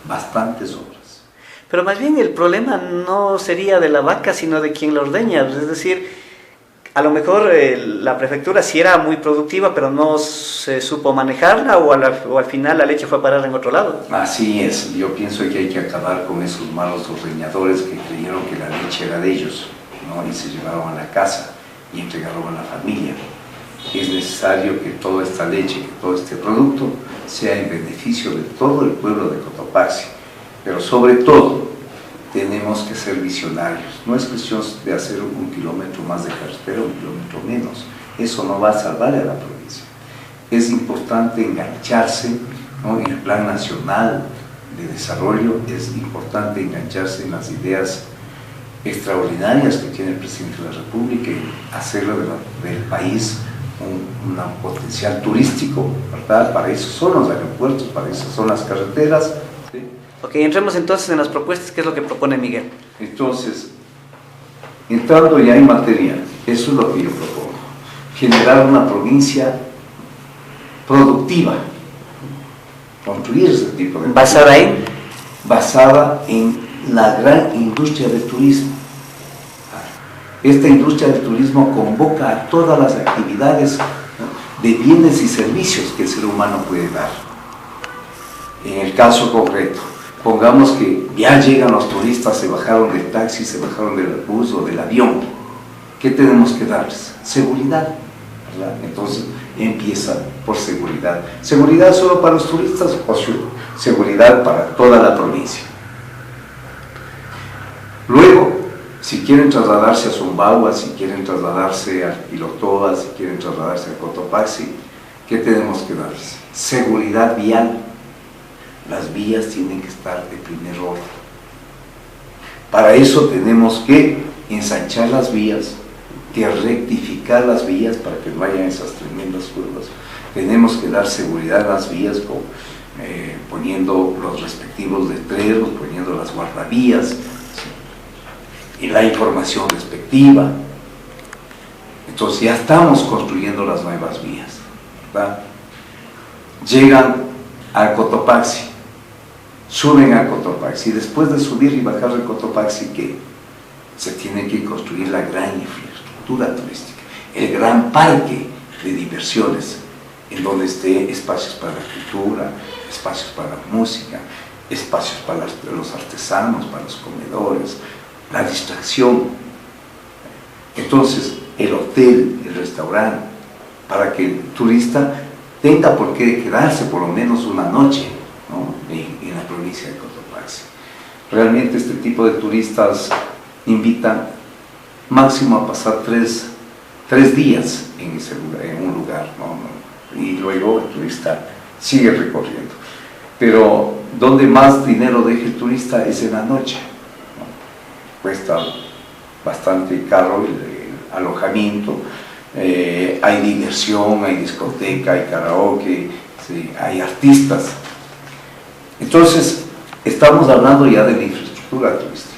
bastantes obras. Pero más bien el problema no sería de la vaca, sino de quien la ordeña. Es decir, a lo mejor la prefectura sí era muy productiva, pero no se supo manejarla, o al final la leche fue a parar en otro lado. Así es, yo pienso que hay que acabar con esos malos ordeñadores que creyeron que la leche era de ellos, ¿no? Y se llevaron a la casa y entregaron a la familia. Es necesario que toda esta leche, que todo este producto sea en beneficio de todo el pueblo de Cotopaxi, pero sobre todo tenemos que ser visionarios. No es cuestión de hacer 1 kilómetro más de carretera, 1 kilómetro menos, eso no va a salvar a la provincia. Es importante engancharse, ¿no? En el plan nacional de desarrollo es importante engancharse en las ideas extraordinarias que tiene el presidente de la República y hacerlo del país un potencial turístico, ¿verdad? Para eso son los aeropuertos, para eso son las carreteras. ¿Sí? Ok, entremos entonces en las propuestas. ¿Qué es lo que propone Miguel? Entonces, entrando ya en materia, eso es lo que yo propongo: generar una provincia productiva, construir ese tipo de ¿Basada en? Basada en la gran industria del turismo. Esta industria del turismo convoca a todas las actividades, ¿no?, de bienes y servicios que el ser humano puede dar. En el caso concreto, pongamos que ya llegan los turistas, se bajaron del taxi, se bajaron del bus o del avión. ¿Qué tenemos que darles? Seguridad, ¿verdad? Entonces empieza por seguridad. ¿Seguridad solo para los turistas o seguridad para toda la provincia? Luego, si quieren trasladarse a Zumbagua, si quieren trasladarse a Pilotoa, si quieren trasladarse a Cotopaxi, ¿qué tenemos que darles? Seguridad vial. Las vías tienen que estar de primer orden. Para eso tenemos que ensanchar las vías, que rectificar las vías para que no vayan esas tremendas curvas. Tenemos que dar seguridad a las vías poniendo los respectivos letreros, poniendo las guardavías, y la información respectiva. Entonces ya estamos construyendo las nuevas vías, ¿verdad? llegan al Cotopaxi, suben al Cotopaxi, y después de subir y bajar del Cotopaxi, ¿qué? Se tiene que construir la gran infraestructura turística, el gran parque de diversiones, en donde esté espacios para la cultura, espacios para la música, espacios para los artesanos, para los comedores, la distracción. Entonces, el hotel, el restaurante, para que el turista tenga por qué quedarse por lo menos una noche, ¿no?, en la provincia de Cotopaxi. Realmente este tipo de turistas invitan máximo a pasar tres días en un lugar, ¿no? Y luego el turista sigue recorriendo. Pero donde más dinero deja el turista es en la noche, ¿no? Cuesta bastante caro el alojamiento, hay diversión, hay discoteca, hay karaoke, sí, hay artistas. Entonces, estamos hablando ya de la infraestructura turística.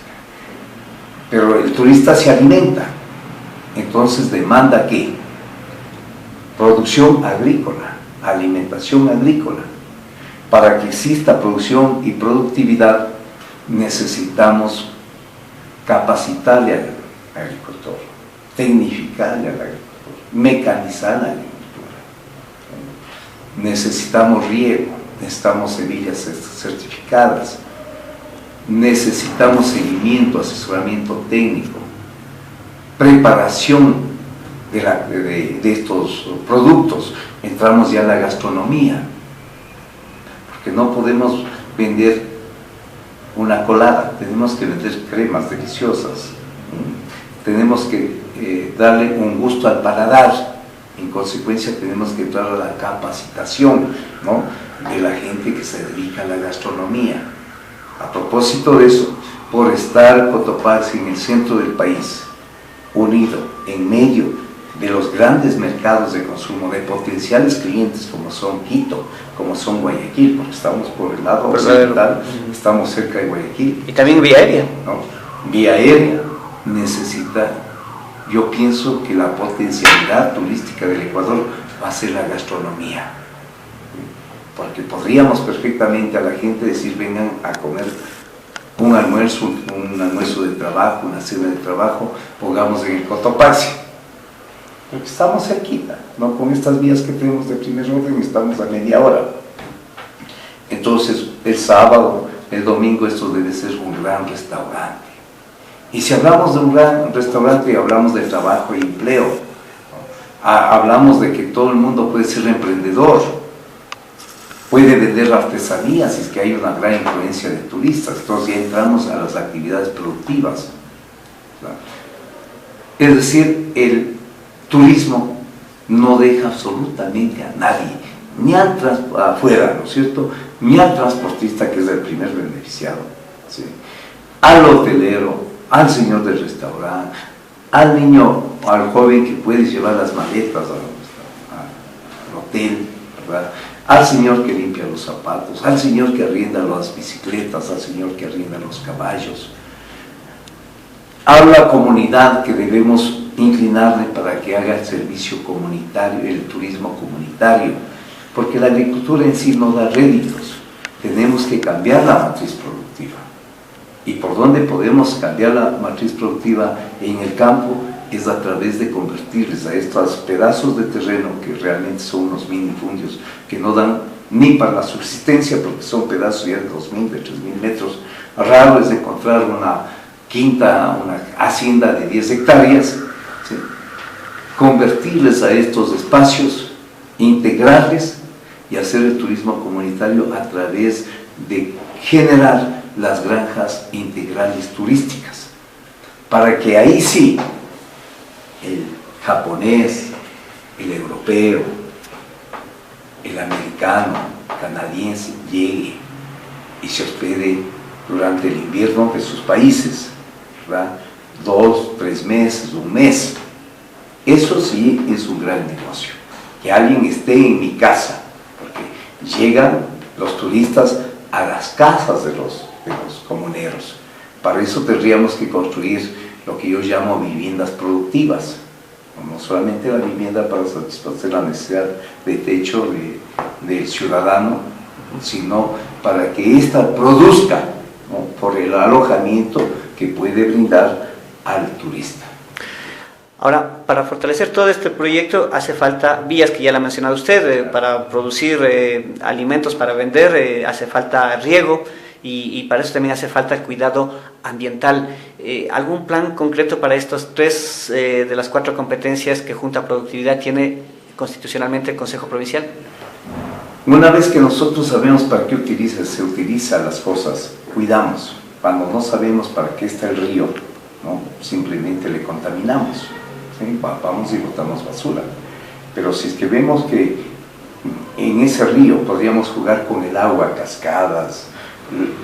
Pero el turista se alimenta, entonces demanda ¿qué? Producción agrícola, alimentación agrícola. Para que exista producción y productividad necesitamos capacitarle al agricultor, tecnificarle al agricultor, mecanizar la agricultura. Necesitamos riego, necesitamos semillas certificadas, necesitamos seguimiento, asesoramiento técnico, preparación de estos productos. Entramos ya en la gastronomía, porque no podemos vender una colada, tenemos que vender cremas deliciosas, tenemos que darle un gusto al paladar. En consecuencia tenemos que entrar a la capacitación, ¿no?, de la gente que se dedica a la gastronomía. A propósito de eso, por estar Cotopaxi en el centro del país, unido en medio de los grandes mercados de consumo, de potenciales clientes como son Quito, como son Guayaquil, porque estamos por el lado occidental, estamos cerca de Guayaquil. Y también vía aérea. ¿No? Vía aérea necesita, yo pienso que la potencialidad turística del Ecuador va a ser la gastronomía. Porque podríamos perfectamente a la gente decir, vengan a comer un almuerzo de trabajo, una cena de trabajo, pongamos en el Cotopaxi. Porque estamos cerquita, ¿no? Con estas vías que tenemos de primer orden estamos a media hora. Entonces, el sábado, el domingo, esto debe ser un gran restaurante. Y si hablamos de un gran restaurante, hablamos de trabajo y empleo, ¿no? Hablamos de que todo el mundo puede ser emprendedor, puede vender artesanías, si es que hay una gran influencia de turistas. Entonces ya entramos a las actividades productivas, ¿no? Es decir, el turismo no deja absolutamente a nadie, ni afuera, ¿no es cierto?, ni al transportista, que es el primer beneficiado, ¿sí?, al hotelero, al señor del restaurante, al niño, al joven que puede llevar las maletas al hotel, ¿verdad?, al señor que limpia los zapatos, al señor que arrienda las bicicletas, al señor que arrienda los caballos, a la comunidad que debemos inclinarle para que haga el servicio comunitario, el turismo comunitario, porque la agricultura en sí no da réditos. Tenemos que cambiar la matriz productiva. ¿Y por dónde podemos cambiar la matriz productiva en el campo? Es a través de convertirles a estos pedazos de terreno, que realmente son unos minifundios que no dan ni para la subsistencia, porque son pedazos ya de 2.000, de 3.000 metros. Raro es encontrar una quinta, una hacienda de 10 hectáreas, ¿sí?, convertirles a estos espacios, integrarles y hacer el turismo comunitario a través de generar las granjas integrales turísticas, para que ahí sí el japonés, el europeo, el americano, canadiense llegue y se hospede durante el invierno de sus países, ¿verdad?, 2, 3 meses, un mes. Eso sí es un gran negocio, que alguien esté en mi casa, porque llegan los turistas a las casas de los comuneros. Para eso tendríamos que construir lo que yo llamo viviendas productivas, no solamente la vivienda para satisfacer la necesidad de techo, del ciudadano, sino para que ésta produzca, ¿no?, por el alojamiento que puede brindar al turista. Ahora, para fortalecer todo este proyecto hace falta vías, que ya la ha mencionado usted, para producir alimentos para vender, hace falta riego y para eso también hace falta cuidado ambiental. ¿Algún plan concreto para estos tres de las 4 competencias que Junta Productividad tiene constitucionalmente el Consejo Provincial? Una vez que nosotros sabemos para qué se utiliza las cosas, cuidamos. Cuando no sabemos para qué está el río, ¿no?, simplemente le contaminamos. ¿Sí? Vamos y botamos basura. Pero si es que vemos que en ese río podríamos jugar con el agua, cascadas,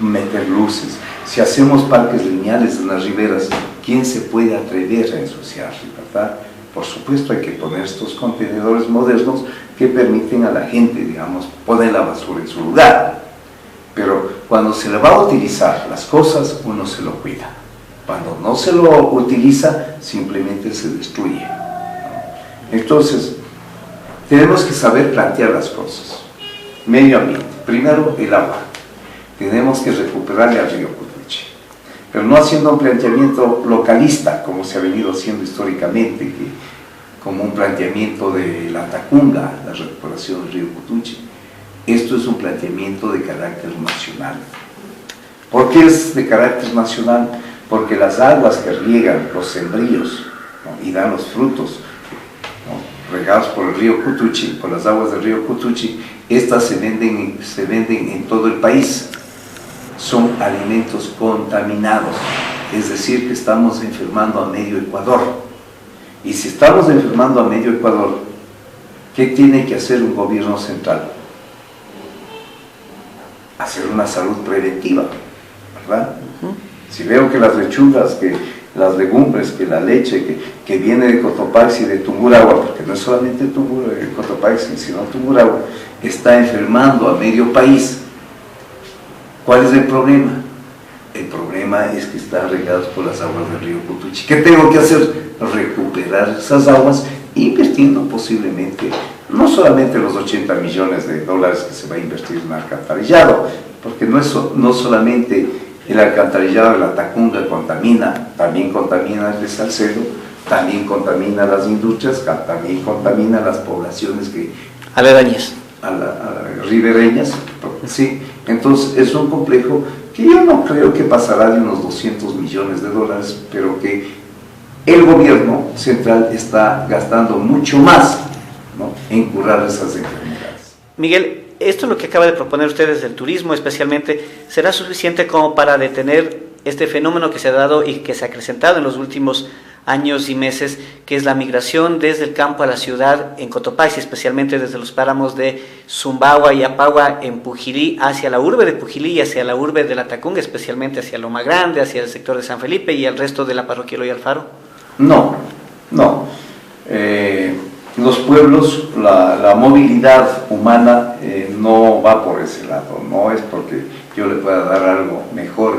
meter luces, si hacemos parques lineales en las riberas, ¿quién se puede atrever a ensuciar, verdad? Por supuesto hay que poner estos contenedores modernos que permiten a la gente, digamos, poner la basura en su lugar. Pero cuando se le va a utilizar las cosas, uno se lo cuida. Cuando no se lo utiliza, simplemente se destruye. Entonces, tenemos que saber plantear las cosas. Medio ambiente. Primero, el agua. Tenemos que recuperarle al río Cutuche. Pero no haciendo un planteamiento localista, como se ha venido haciendo históricamente, como un planteamiento de la Tacunga, la recuperación del río Cutuche. Esto es un planteamiento de carácter nacional. ¿Por qué es de carácter nacional? Porque las aguas que riegan los sembríos, ¿no?, y dan los frutos, ¿no?, regados por el río Cutuche, por las aguas del río Cutuche, estas se venden en todo el país. Son alimentos contaminados, es decir, que estamos enfermando a medio Ecuador. Y si estamos enfermando a medio Ecuador, ¿qué tiene que hacer un gobierno central? Hacer una salud preventiva, ¿verdad? Si veo que las lechugas, que las legumbres, que la leche que viene de Cotopaxi, de Tungurahua, porque no es solamente Cotopaxi, sino Tungurahua, está enfermando a medio país. ¿Cuál es el problema? El problema es que están regados por las aguas del río Cutuche. ¿Qué tengo que hacer? Recuperar esas aguas, invirtiendo posiblemente, no solamente los 80 millones de dólares que se va a invertir en alcantarillado, porque no solamente el alcantarillado de la Tacunga contamina, también contamina el de Salcedo, también contamina las industrias, también contamina las poblaciones que aledañas, ribereñas, sí. Entonces es un complejo que yo no creo que pasará de unos 200 millones de dólares, pero que el gobierno central está gastando mucho más, ¿no?, en curar esas enfermedades. Miguel, esto lo que acaba de proponer ustedes del turismo especialmente, ¿será suficiente como para detener este fenómeno que se ha dado y que se ha acrecentado en los últimos años y meses, que es la migración desde el campo a la ciudad en Cotopaxi, especialmente desde los páramos de Zumbagua y Apagua en Pujilí, hacia la urbe de Pujilí y hacia la urbe de la Tacunga, especialmente hacia Loma Grande, hacia el sector de San Felipe y el resto de la parroquia Eloy Alfaro? No. Los pueblos, la movilidad humana no va por ese lado, no es porque yo le pueda dar algo mejor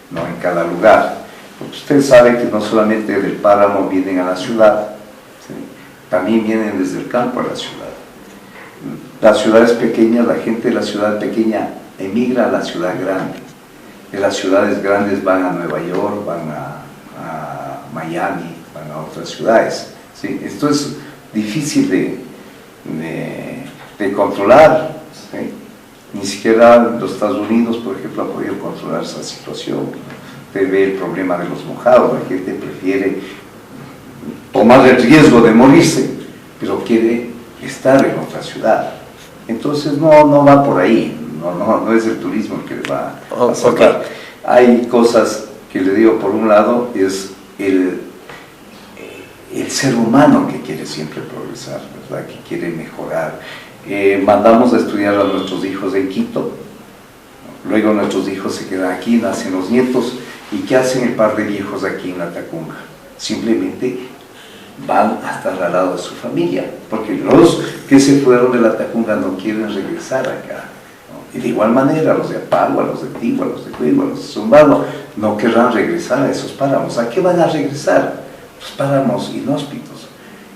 ¿no?, en cada lugar. Porque usted sabe que no solamente del páramo vienen a la ciudad, ¿sí?, también vienen desde el campo a la ciudad. Las ciudades pequeñas, la gente de la ciudad pequeña emigra a la ciudad grande. De las ciudades grandes van a Nueva York, van a Miami, van a otras ciudades, ¿sí? Esto es difícil de controlar, ¿sí? Ni siquiera los Estados Unidos, por ejemplo, ha podido controlar esa situación. Usted ve el problema de los mojados, la gente prefiere tomar el riesgo de morirse, pero quiere estar en otra ciudad. Entonces no va por ahí, no es el turismo el que le va a salvar. Hay cosas que le digo, por un lado, es el ser humano que quiere siempre progresar, ¿verdad?, que quiere mejorar. Mandamos a estudiar a nuestros hijos en Quito, luego nuestros hijos se quedan aquí, nacen los nietos, ¿y qué hacen el par de viejos aquí en la Tacunga? Simplemente van a estar al lado de su familia, porque los que se fueron de la Tacunga no quieren regresar acá, ¿no? Y de igual manera los de Apagua, los de Tigua, los de Cuigua, los de Zumbagua no querrán regresar a esos páramos. ¿A qué van a regresar? Los páramos inhóspitos.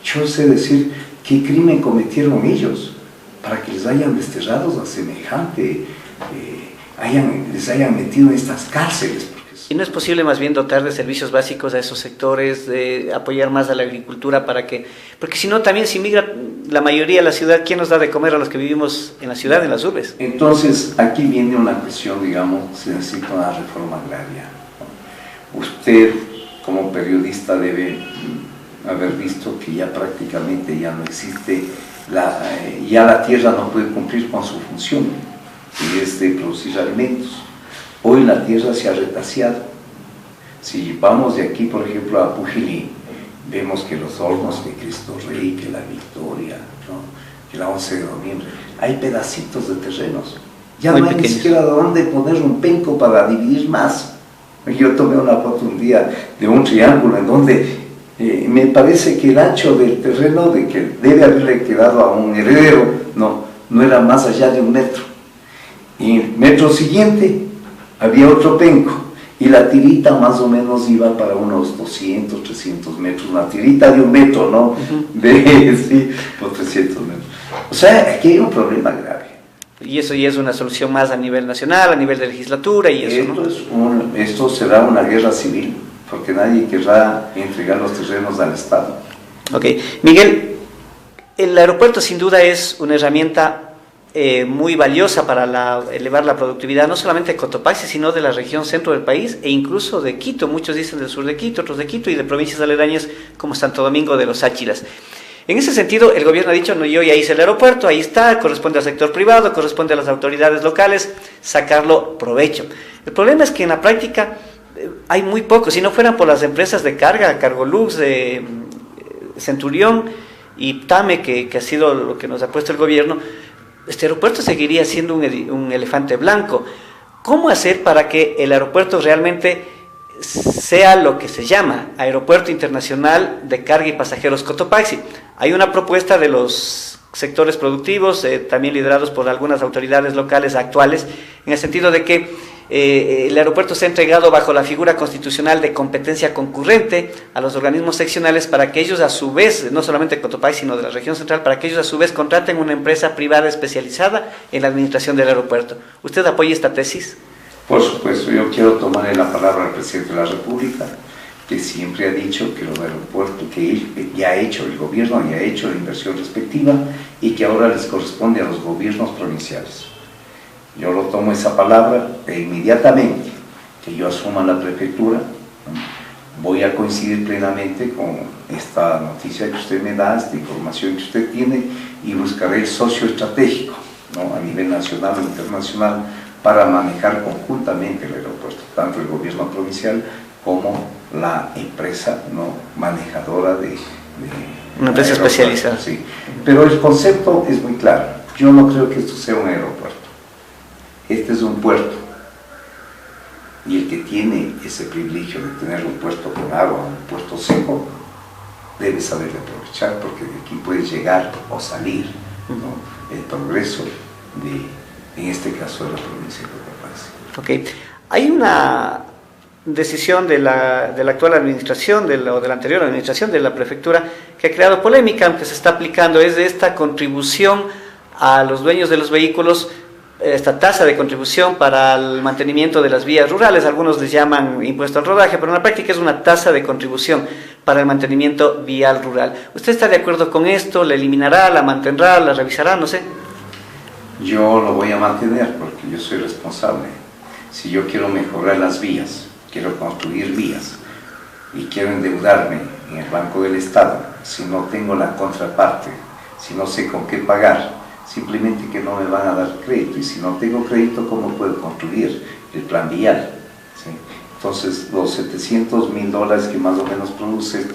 Yo sé decir qué crimen cometieron ellos, para que les hayan desterrado a semejante, les hayan metido en estas cárceles. ¿Y no es posible más bien dotar de servicios básicos a esos sectores, de apoyar más a la agricultura para que, porque si no también si migra la mayoría a la ciudad, ¿quién nos da de comer a los que vivimos en la ciudad, en las urbes? Entonces aquí viene una cuestión, digamos, se necesita una reforma agraria. Usted como periodista debe haber visto que ya prácticamente ya no existe, ya la tierra no puede cumplir con su función, que es de producir alimentos. Hoy la tierra se ha retaseado. Si vamos de aquí, por ejemplo, a Pujilí, vemos que los hornos de Cristo Rey, que la Victoria, ¿no?, que la 11 de noviembre, hay pedacitos de terrenos. Ya no hay ni siquiera dónde poner un penco para dividir más. Yo tomé una foto un día de un triángulo en donde me parece que el ancho del terreno de que debe haberle quedado a un heredero, no era más allá de 1 metro. Y el metro siguiente había otro penco, y la tirita más o menos iba para unos 200, 300 metros, una tirita de 1 metro, ¿no? Sí, por 300 metros. O sea, aquí hay un problema grave. Y eso ya es una solución más a nivel nacional, a nivel de legislatura y eso, ¿no? Esto será una guerra civil, porque nadie querrá entregar los terrenos al Estado. Ok. Miguel, el aeropuerto sin duda es una herramienta muy valiosa para elevar la productividad, no solamente de Cotopaxi, sino de la región centro del país e incluso de Quito. Muchos dicen del sur de Quito, otros de Quito y de provincias aledañas como Santo Domingo de los Áchilas. En ese sentido, el gobierno ha dicho, no, yo ya hice el aeropuerto, ahí está, corresponde al sector privado, corresponde a las autoridades locales, sacarlo provecho. El problema es que en la práctica hay muy poco, si no fueran por las empresas de carga, Cargolux, Centurión y TAME, que ha sido lo que nos ha puesto el gobierno, este aeropuerto seguiría siendo un elefante blanco. ¿Cómo hacer para que el aeropuerto realmente sea lo que se llama Aeropuerto Internacional de Carga y Pasajeros Cotopaxi? Hay una propuesta de los sectores productivos, también liderados por algunas autoridades locales actuales, en el sentido de que el aeropuerto se ha entregado bajo la figura constitucional de competencia concurrente a los organismos seccionales para que ellos a su vez, no solamente de Cotopaxi sino de la región central, para que ellos a su vez contraten una empresa privada especializada en la administración del aeropuerto. ¿Usted apoya esta tesis? Por supuesto, yo quiero tomarle la palabra al presidente de la República, que siempre ha dicho que los aeropuertos, que ya ha hecho el gobierno, ya ha hecho la inversión respectiva y que ahora les corresponde a los gobiernos provinciales. Yo lo tomo esa palabra e inmediatamente que yo asuma la prefectura, voy a coincidir plenamente con esta noticia que usted me da, esta información que usted tiene, y buscaré el socio estratégico, ¿no?, a nivel nacional o internacional para manejar conjuntamente el aeropuerto, tanto el gobierno provincial como la empresa, ¿no?, manejadora de una empresa especializada. Sí. Pero el concepto es muy claro. Yo no creo que esto sea un aeropuerto. Este es un puerto, y el que tiene ese privilegio de tener un puerto con agua, un puerto seco, debe saber aprovechar, porque de aquí puede llegar o salir, ¿no?, el progreso en este caso de la provincia de Cotopaxi. Ok, hay una decisión de la actual administración, o de la anterior administración de la prefectura, que ha creado polémica, aunque se está aplicando, es de esta contribución a los dueños de los vehículos, esta tasa de contribución para el mantenimiento de las vías rurales. Algunos les llaman impuesto al rodaje, pero en la práctica es una tasa de contribución para el mantenimiento vial rural. ¿Usted está de acuerdo con esto? ¿La eliminará, la mantendrá, la revisará? No sé. Yo lo voy a mantener porque yo soy responsable. Si yo quiero mejorar las vías, quiero construir vías y quiero endeudarme en el Banco del Estado, si no tengo la contraparte, si no sé con qué pagar, simplemente que no me van a dar crédito, y si no tengo crédito, ¿cómo puedo construir el plan vial? ¿Sí? Entonces, los $700,000 que más o menos produce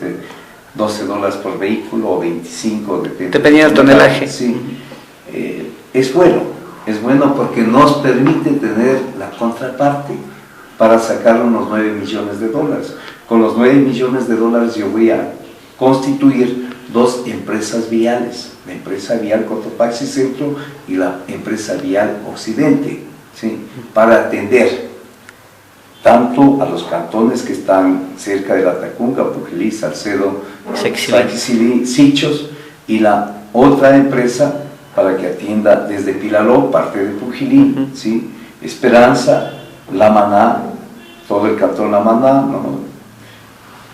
$12 por vehículo o 25, dependiendo del tonelaje. Sí, es bueno porque nos permite tener la contraparte para sacar unos $9 millones. Con los $9 millones yo voy a constituir 2 empresas viales, la empresa vial Cotopaxi Centro y la empresa vial Occidente, ¿sí?, para atender tanto a los cantones que están cerca de la Tacunga, Pujilí, Salcedo, Saquicilí, Sichos, y la otra empresa para que atienda desde Pilaló, parte de Pujilí, ¿sí? Esperanza, La Maná, todo el cantón La Maná, ¿no?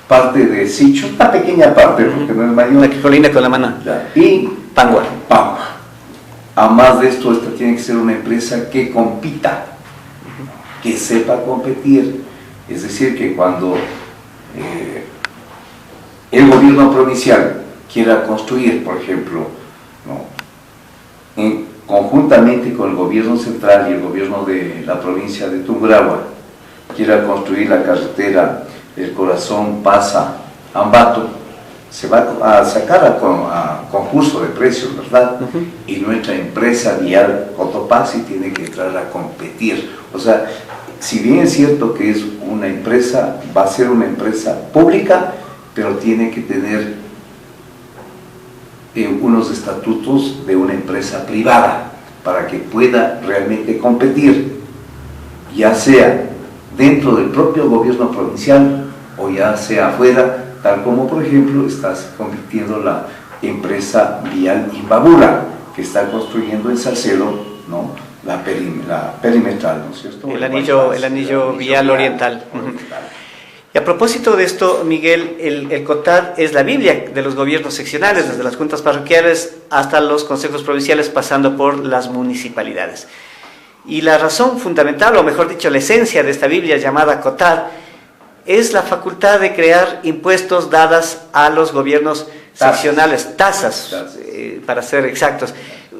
Parte de Sicho, una pequeña parte, porque no es mayor. La que colinda con La Maná. Ya. Y Pangua. Pangua. A más de esto, esta tiene que ser una empresa que compita, que sepa competir. Es decir, que cuando el gobierno provincial quiera construir, por ejemplo, ¿no? Conjuntamente con el gobierno central y el gobierno de la provincia de Tungurahua, quiera construir la carretera El Corazón Pasa Ambato, se va a sacar a concurso de precios, ¿verdad? Y nuestra empresa vial Cotopaxi tiene que entrar a competir. O sea, si bien es cierto que es una empresa, va a ser una empresa pública, pero tiene que tener unos estatutos de una empresa privada para que pueda realmente competir, ya sea dentro del propio gobierno provincial o ya sea afuera, tal como por ejemplo está compitiendo la empresa Vial Imbabura, que está construyendo en Salcedo, ¿no? la perimetral, ¿no es cierto? El anillo vial oriental. Y a propósito de esto, Miguel, el COTAD es la Biblia de los gobiernos seccionales, desde las juntas parroquiales hasta los consejos provinciales, pasando por las municipalidades. Y la razón fundamental, o mejor dicho, la esencia de esta Biblia llamada COTAD, es la facultad de crear impuestos dadas a los gobiernos seccionales, tasas. Para ser exactos.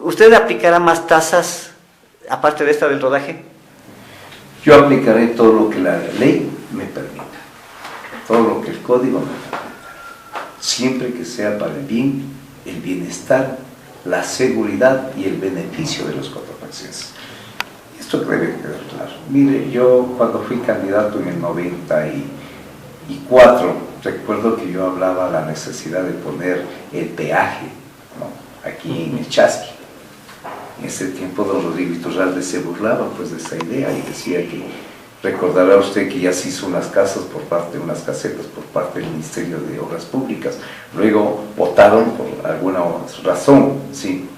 ¿Usted aplicará más tasas, aparte de esta del rodaje? Yo aplicaré todo lo que la ley me permita, todo lo que el código me permita, siempre que sea para el bien, el bienestar, la seguridad y el beneficio de los cotopaxienses. Esto debe quedar claro. Mire, yo cuando fui candidato en el 94, recuerdo que yo hablaba de la necesidad de poner el peaje, ¿no? Aquí en el Chasqui. En ese tiempo don Rodrigo Iturralde se burlaba pues de esa idea y decía que, recordará usted que ya se hizo unas casas por parte, unas casetas por parte del Ministerio de Obras Públicas, luego votaron por alguna razón, sí,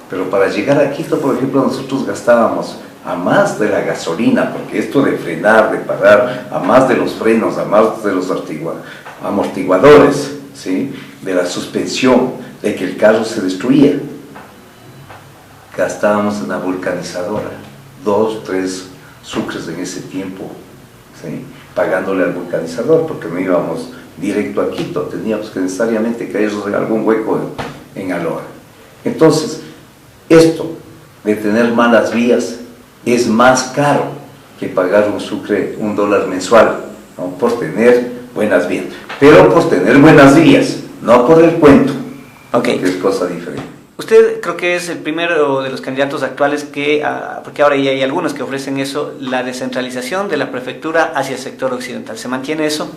pero para llegar a Quito, por ejemplo, nosotros gastábamos a más de la gasolina, porque esto de frenar, de parar, a más de los frenos, a más de los amortiguadores, ¿sí? De la suspensión, de que el carro se destruía, gastábamos en la vulcanizadora, 2, 3 sucres en ese tiempo, ¿sí? Pagándole al vulcanizador, porque no íbamos directo a Quito, teníamos que necesariamente caernos en algún hueco en Aloa. Entonces, esto de tener malas vías es más caro que pagar un sucre, $1 mensual, ¿no? Por tener buenas vías, pero por tener buenas vías, no por el cuento, que es cosa diferente. Usted creo que es el primero de los candidatos actuales que, porque ahora ya hay algunos que ofrecen eso, la descentralización de la prefectura hacia el sector occidental. ¿Se mantiene eso?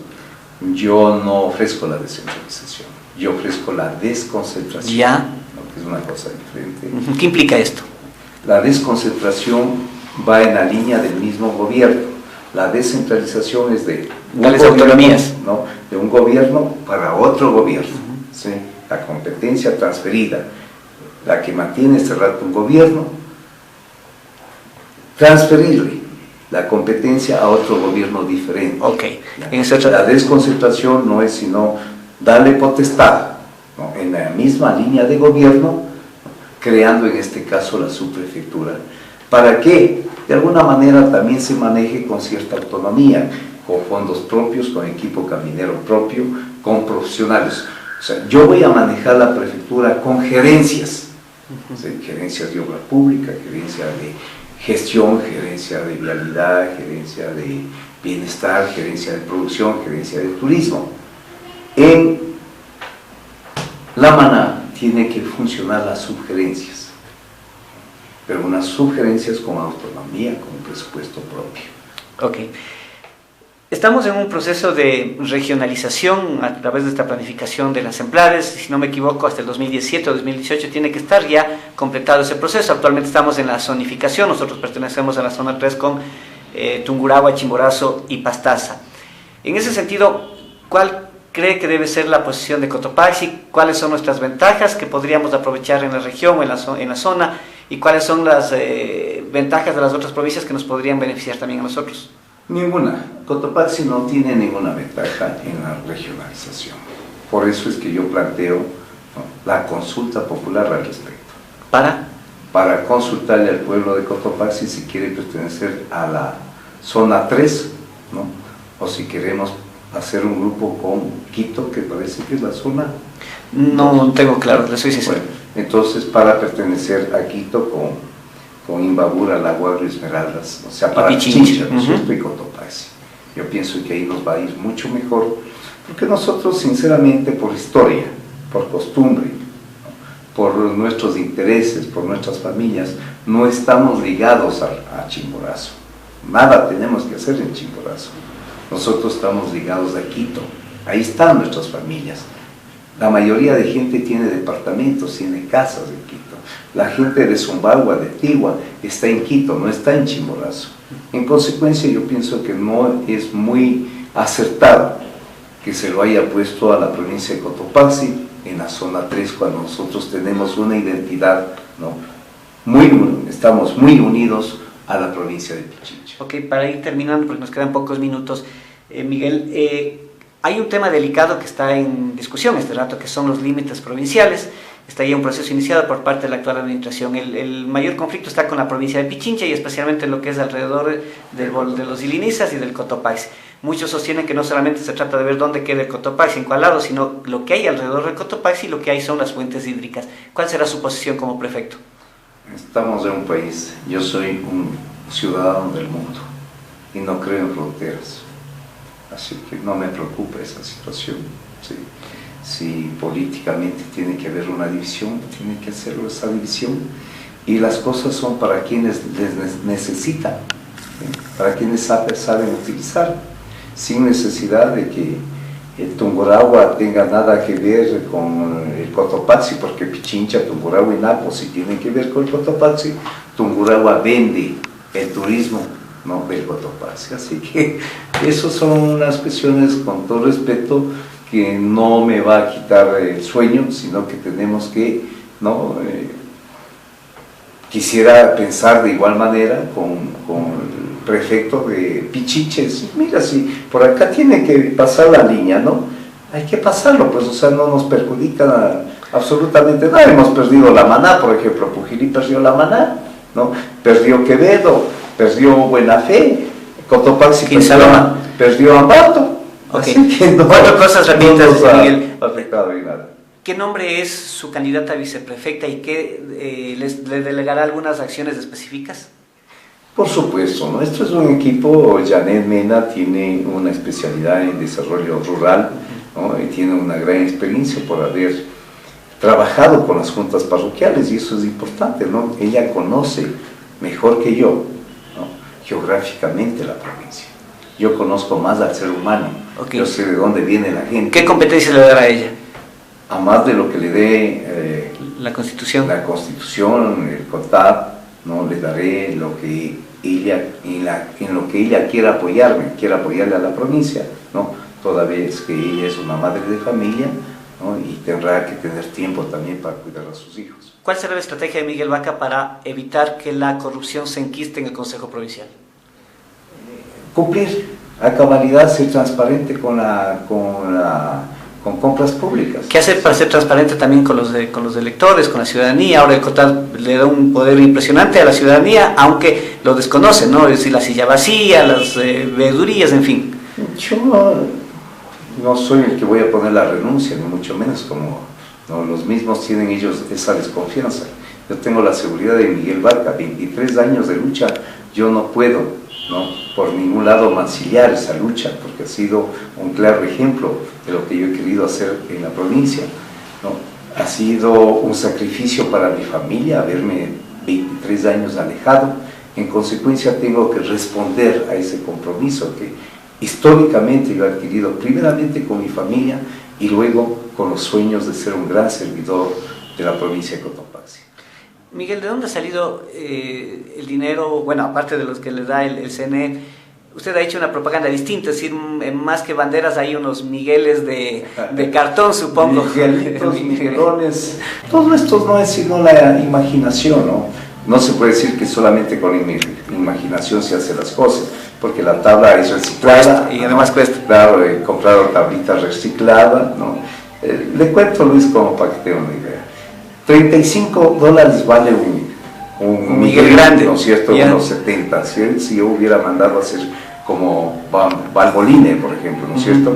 Yo no ofrezco la descentralización, yo ofrezco la desconcentración. ¿Ya? ¿No? Que es una cosa diferente. ¿Qué implica esto? La desconcentración va en la línea del mismo gobierno. La descentralización es de autonomías, ¿no? De un gobierno para otro gobierno, ¿sí? La competencia transferida, la que mantiene este rato un gobierno, transferirle la competencia a otro gobierno diferente. La desconcentración no es sino darle potestad, ¿no? En la misma línea de gobierno, creando en este caso la subprefectura, para que de alguna manera también se maneje con cierta autonomía, con fondos propios, con equipo caminero propio, con profesionales. O sea, yo voy a manejar la prefectura con gerencias, ¿sí? Gerencias de obra pública, gerencia de gestión, gerencia de vialidad, gerencia de bienestar, gerencia de producción, gerencia de turismo. En La Maná tiene que funcionar las subgerencias, pero unas subgerencias con autonomía, con presupuesto propio. Estamos en un proceso de regionalización a través de esta planificación de las ejemplares. Si no me equivoco, hasta el 2017 o 2018 tiene que estar ya completado ese proceso. Actualmente estamos en la zonificación, nosotros pertenecemos a la zona 3 con Tungurahua, Chimborazo y Pastaza. En ese sentido, ¿cuál cree que debe ser la posición de Cotopaxi? ¿Cuáles son nuestras ventajas que podríamos aprovechar en la región o en la zona? ¿Y cuáles son las ventajas de las otras provincias que nos podrían beneficiar también a nosotros? Ninguna. Cotopaxi no tiene ninguna ventaja en la regionalización. Por eso es que yo planteo, ¿no?, la consulta popular al respecto. Para consultarle al pueblo de Cotopaxi si quiere pertenecer a la zona 3, ¿no?, o si queremos hacer un grupo con Quito, que parece que es la zona. No tengo claro, le soy sincero. Bueno, entonces, para pertenecer a Quito con Imbabura, La Guagua, Esmeraldas, o sea, para Pichincha, ¿no es cierto?, y Cotopaxi. Yo pienso que ahí nos va a ir mucho mejor, porque nosotros, sinceramente, por historia, por costumbre, por nuestros intereses, por nuestras familias, no estamos ligados a Chimborazo. Nada tenemos que hacer en Chimborazo. Nosotros estamos ligados a Quito. Ahí están nuestras familias. La mayoría de gente tiene departamentos, tiene casas en Quito. La gente de Zumbalwa, de Tigua, está en Quito, no está en Chimborazo. En consecuencia, yo pienso que no es muy acertado que se lo haya puesto a la provincia de Cotopaxi en la zona 3, cuando nosotros tenemos una identidad, ¿no?, estamos muy unidos a la provincia de Pichincha. Ok, para ir terminando, porque nos quedan pocos minutos, Miguel, hay un tema delicado que está en discusión este rato, que son los límites provinciales. Está ya un proceso iniciado por parte de la actual administración. El mayor conflicto está con la provincia de Pichincha y especialmente lo que es alrededor de los Ilinizas y del Cotopaxi. Muchos sostienen que no solamente se trata de ver dónde queda el Cotopaxi, en cuál lado, sino lo que hay alrededor del Cotopaxi y lo que hay son las fuentes hídricas. ¿Cuál será su posición como prefecto? Estamos en un país, yo soy un ciudadano del mundo y no creo en fronteras, así que no me preocupa esa situación, ¿sí? Si políticamente tiene que haber una división, tiene que hacerlo esa división, y las cosas son para quienes les necesitan, ¿sí?, para quienes saben utilizar, sin necesidad de que el Tungurahua tenga nada que ver con el Cotopaxi, porque Pichincha, Tungurahua y Napo sí tienen que ver con el Cotopaxi. Tungurahua vende el turismo, no del Cotopaxi, así que esas son unas cuestiones, con todo respeto, que no me va a quitar el sueño, sino que tenemos que, ¿no?, quisiera pensar de igual manera con el prefecto de Pichinches. Mira, si por acá tiene que pasar la línea, ¿no?, hay que pasarlo, pues, o sea, no nos perjudica absolutamente nada. Hemos perdido la Maná, por ejemplo, Pujilí perdió la Maná, ¿no?, perdió Quevedo, perdió Buena Fe, Cotopaxi perdió Ambato. Okay. No, 4 cosas rapiditas, Miguel. Nada. ¿Qué nombre es su candidata a viceprefecta y qué le delegará algunas acciones específicas? Por supuesto, nuestro es un equipo. Janet Mena tiene una especialidad en desarrollo rural, ¿no?, y tiene una gran experiencia por haber trabajado con las juntas parroquiales, y eso es importante, ¿no? Ella conoce mejor que yo, ¿no?, geográficamente la provincia. Yo conozco más al ser humano, okay. Yo sé de dónde viene la gente. ¿Qué competencia le dará a ella? A más de lo que le dé la Constitución, el CONTAP, ¿no?, le daré lo que ella, en lo que ella quiera apoyarle a la provincia, ¿no?, toda vez que ella es una madre de familia, ¿no?, y tendrá que tener tiempo también para cuidar a sus hijos. ¿Cuál será la estrategia de Miguel Vaca para evitar que la corrupción se enquiste en el Consejo Provincial? Cumplir a cabalidad, ser transparente con compras públicas. ¿Qué hacer para ser transparente también con los electores, con la ciudadanía? Ahora el COTAD le da un poder impresionante a la ciudadanía, aunque lo desconoce, ¿no? Es decir, la silla vacía, las veedurías, en fin. Yo no soy el que voy a poner la renuncia, ni mucho menos, como no, los mismos tienen ellos esa desconfianza. Yo tengo la seguridad de Miguel Vaca, 23 años de lucha, yo no puedo, ¿no?, por ningún lado mancillar esa lucha, porque ha sido un claro ejemplo de lo que yo he querido hacer en la provincia, ¿no? Ha sido un sacrificio para mi familia haberme 23 años alejado. En consecuencia tengo que responder a ese compromiso que históricamente yo he adquirido, primeramente con mi familia y luego con los sueños de ser un gran servidor de la provincia de Cotopaxi. Miguel, ¿de dónde ha salido el dinero, bueno, aparte de los que le da el CNE, usted ha hecho una propaganda distinta, es decir, más que banderas hay unos Migueles de cartón, supongo. Miguelitos, Miguelones, todo esto no es sino la imaginación, ¿no? No se puede decir que solamente con imaginación se hacen las cosas, porque la tabla es reciclada. Y además cuesta. Claro, he comprado tablitas recicladas, ¿no? Le cuento, Luis, como para que tenga una idea. $35 vale un Miguel grande, ¿no es cierto? Yeah. Unos 70. Si yo hubiera mandado a hacer como Valvoline, por ejemplo, ¿no es cierto?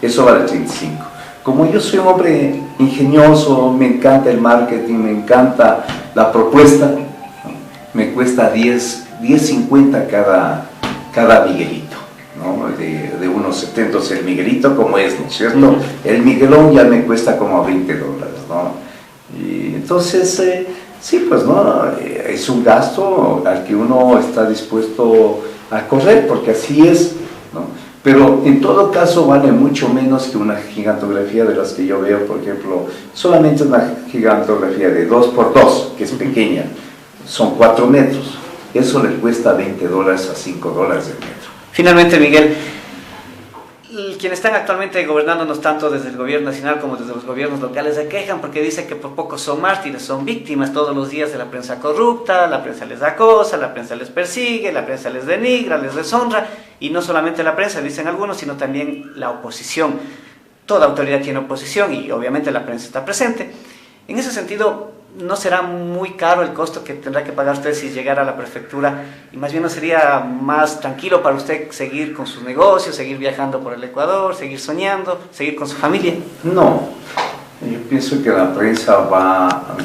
Eso vale 35. Como yo soy un hombre ingenioso, me encanta el marketing, me encanta la propuesta, ¿no? Me cuesta 10.50 cada Miguelito, ¿no? De unos 70, el Miguelito como es, ¿no es cierto? El Miguelón ya me cuesta como $20, ¿no? Y entonces, sí, pues, ¿no? Es un gasto al que uno está dispuesto a correr, porque así es, ¿no? Pero en todo caso vale mucho menos que una gigantografía de las que yo veo, por ejemplo, solamente una gigantografía de 2x2, que es pequeña, son 4 metros. Eso le cuesta $20 a $5 el metro. Finalmente, Miguel, quienes están actualmente gobernándonos tanto desde el gobierno nacional como desde los gobiernos locales se quejan porque dicen que por poco son mártires, son víctimas todos los días de la prensa corrupta, la prensa les acosa, la prensa les persigue, la prensa les denigra, les deshonra, y no solamente la prensa, dicen algunos, sino también la oposición. Toda autoridad tiene oposición y obviamente la prensa está presente. En ese sentido, ¿no será muy caro el costo que tendrá que pagar usted si llegara a la prefectura? Y más bien, ¿no sería más tranquilo para usted seguir con sus negocios, seguir viajando por el Ecuador, seguir soñando, seguir con su familia? No, yo pienso que la prensa va a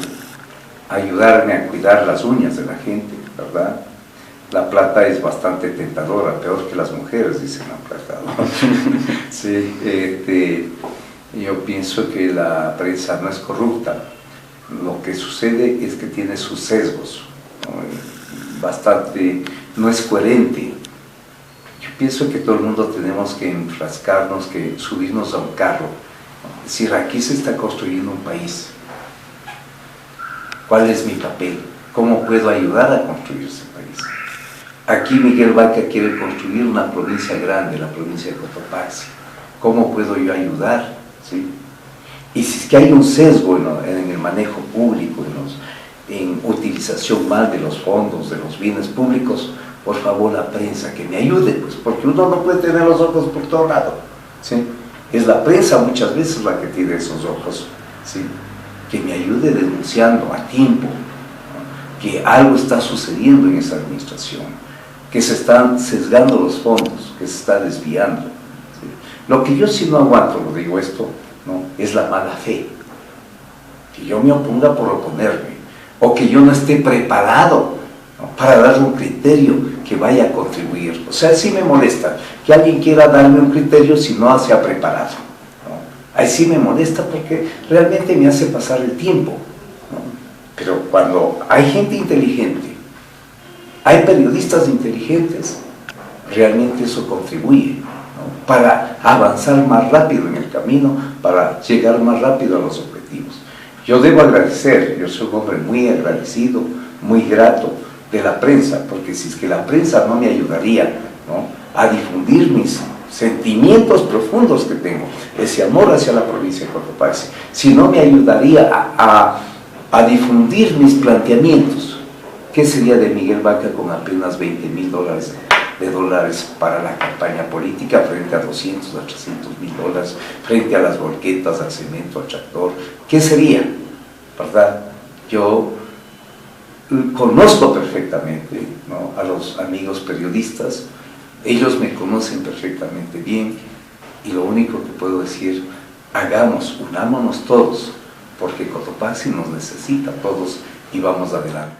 ayudarme a cuidar las uñas de la gente, ¿verdad? La plata es bastante tentadora, peor que las mujeres, dicen la plata, ¿no? Sí, yo pienso que la prensa no es corrupta. Lo que sucede es que tiene sus sesgos, ¿no? Bastante, no es coherente. Yo pienso que todo el mundo tenemos que enfrascarnos, que subirnos a un carro, ¿no? Es decir, aquí se está construyendo un país. ¿Cuál es mi papel? ¿Cómo puedo ayudar a construir ese país? Aquí Miguel Vaca quiere construir una provincia grande, la provincia de Cotopaxi. ¿Cómo puedo yo ayudar? ¿Sí? Y si es que hay un sesgo en el manejo público, en utilización mal de los fondos, de los bienes públicos, por favor la prensa que me ayude, pues, porque uno no puede tener los ojos por todo lado, ¿sí? Es la prensa muchas veces la que tiene esos ojos, ¿sí? Que me ayude denunciando a tiempo, ¿no? Que algo está sucediendo en esa administración, que se están sesgando los fondos, que se está desviando, ¿sí? Lo que yo sí no aguanto, lo digo esto, ¿no? Es la mala fe, que yo me oponga por oponerme, o que yo no esté preparado, ¿no? Para darle un criterio que vaya a contribuir. O sea, sí me molesta que alguien quiera darme un criterio si no se ha preparado, ¿no? Ahí sí me molesta porque realmente me hace pasar el tiempo, ¿no? Pero cuando hay gente inteligente, hay periodistas inteligentes, realmente eso contribuye, ¿no? Para avanzar más rápido en el camino, para llegar más rápido a los objetivos. Yo debo agradecer, yo soy un hombre muy agradecido, muy grato de la prensa, porque si es que la prensa no me ayudaría, ¿no? A difundir mis sentimientos profundos que tengo, ese amor hacia la provincia de Cotopaxi, si no me ayudaría a difundir mis planteamientos, ¿qué sería de Miguel Vaca con apenas $20.000 de dólares para la campaña política frente a 200 a 300.000 dólares, frente a las volquetas, al cemento, al tractor? ¿Qué sería? ¿Verdad? Yo conozco perfectamente, ¿no? A los amigos periodistas, ellos me conocen perfectamente bien, y lo único que puedo decir, unámonos todos, porque Cotopaxi nos necesita a todos y vamos adelante.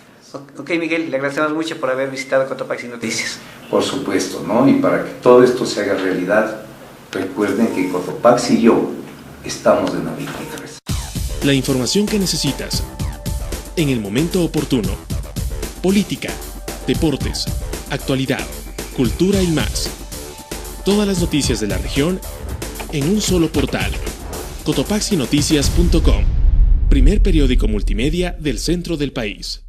Ok, Miguel, le agradecemos mucho por haber visitado Cotopaxi Noticias. Por supuesto, ¿no? Y para que todo esto se haga realidad, recuerden que Cotopaxi y yo estamos en la 23. La información que necesitas en el momento oportuno. Política, deportes, actualidad, cultura y más. Todas las noticias de la región en un solo portal. Cotopaxinoticias.com, primer periódico multimedia del centro del país.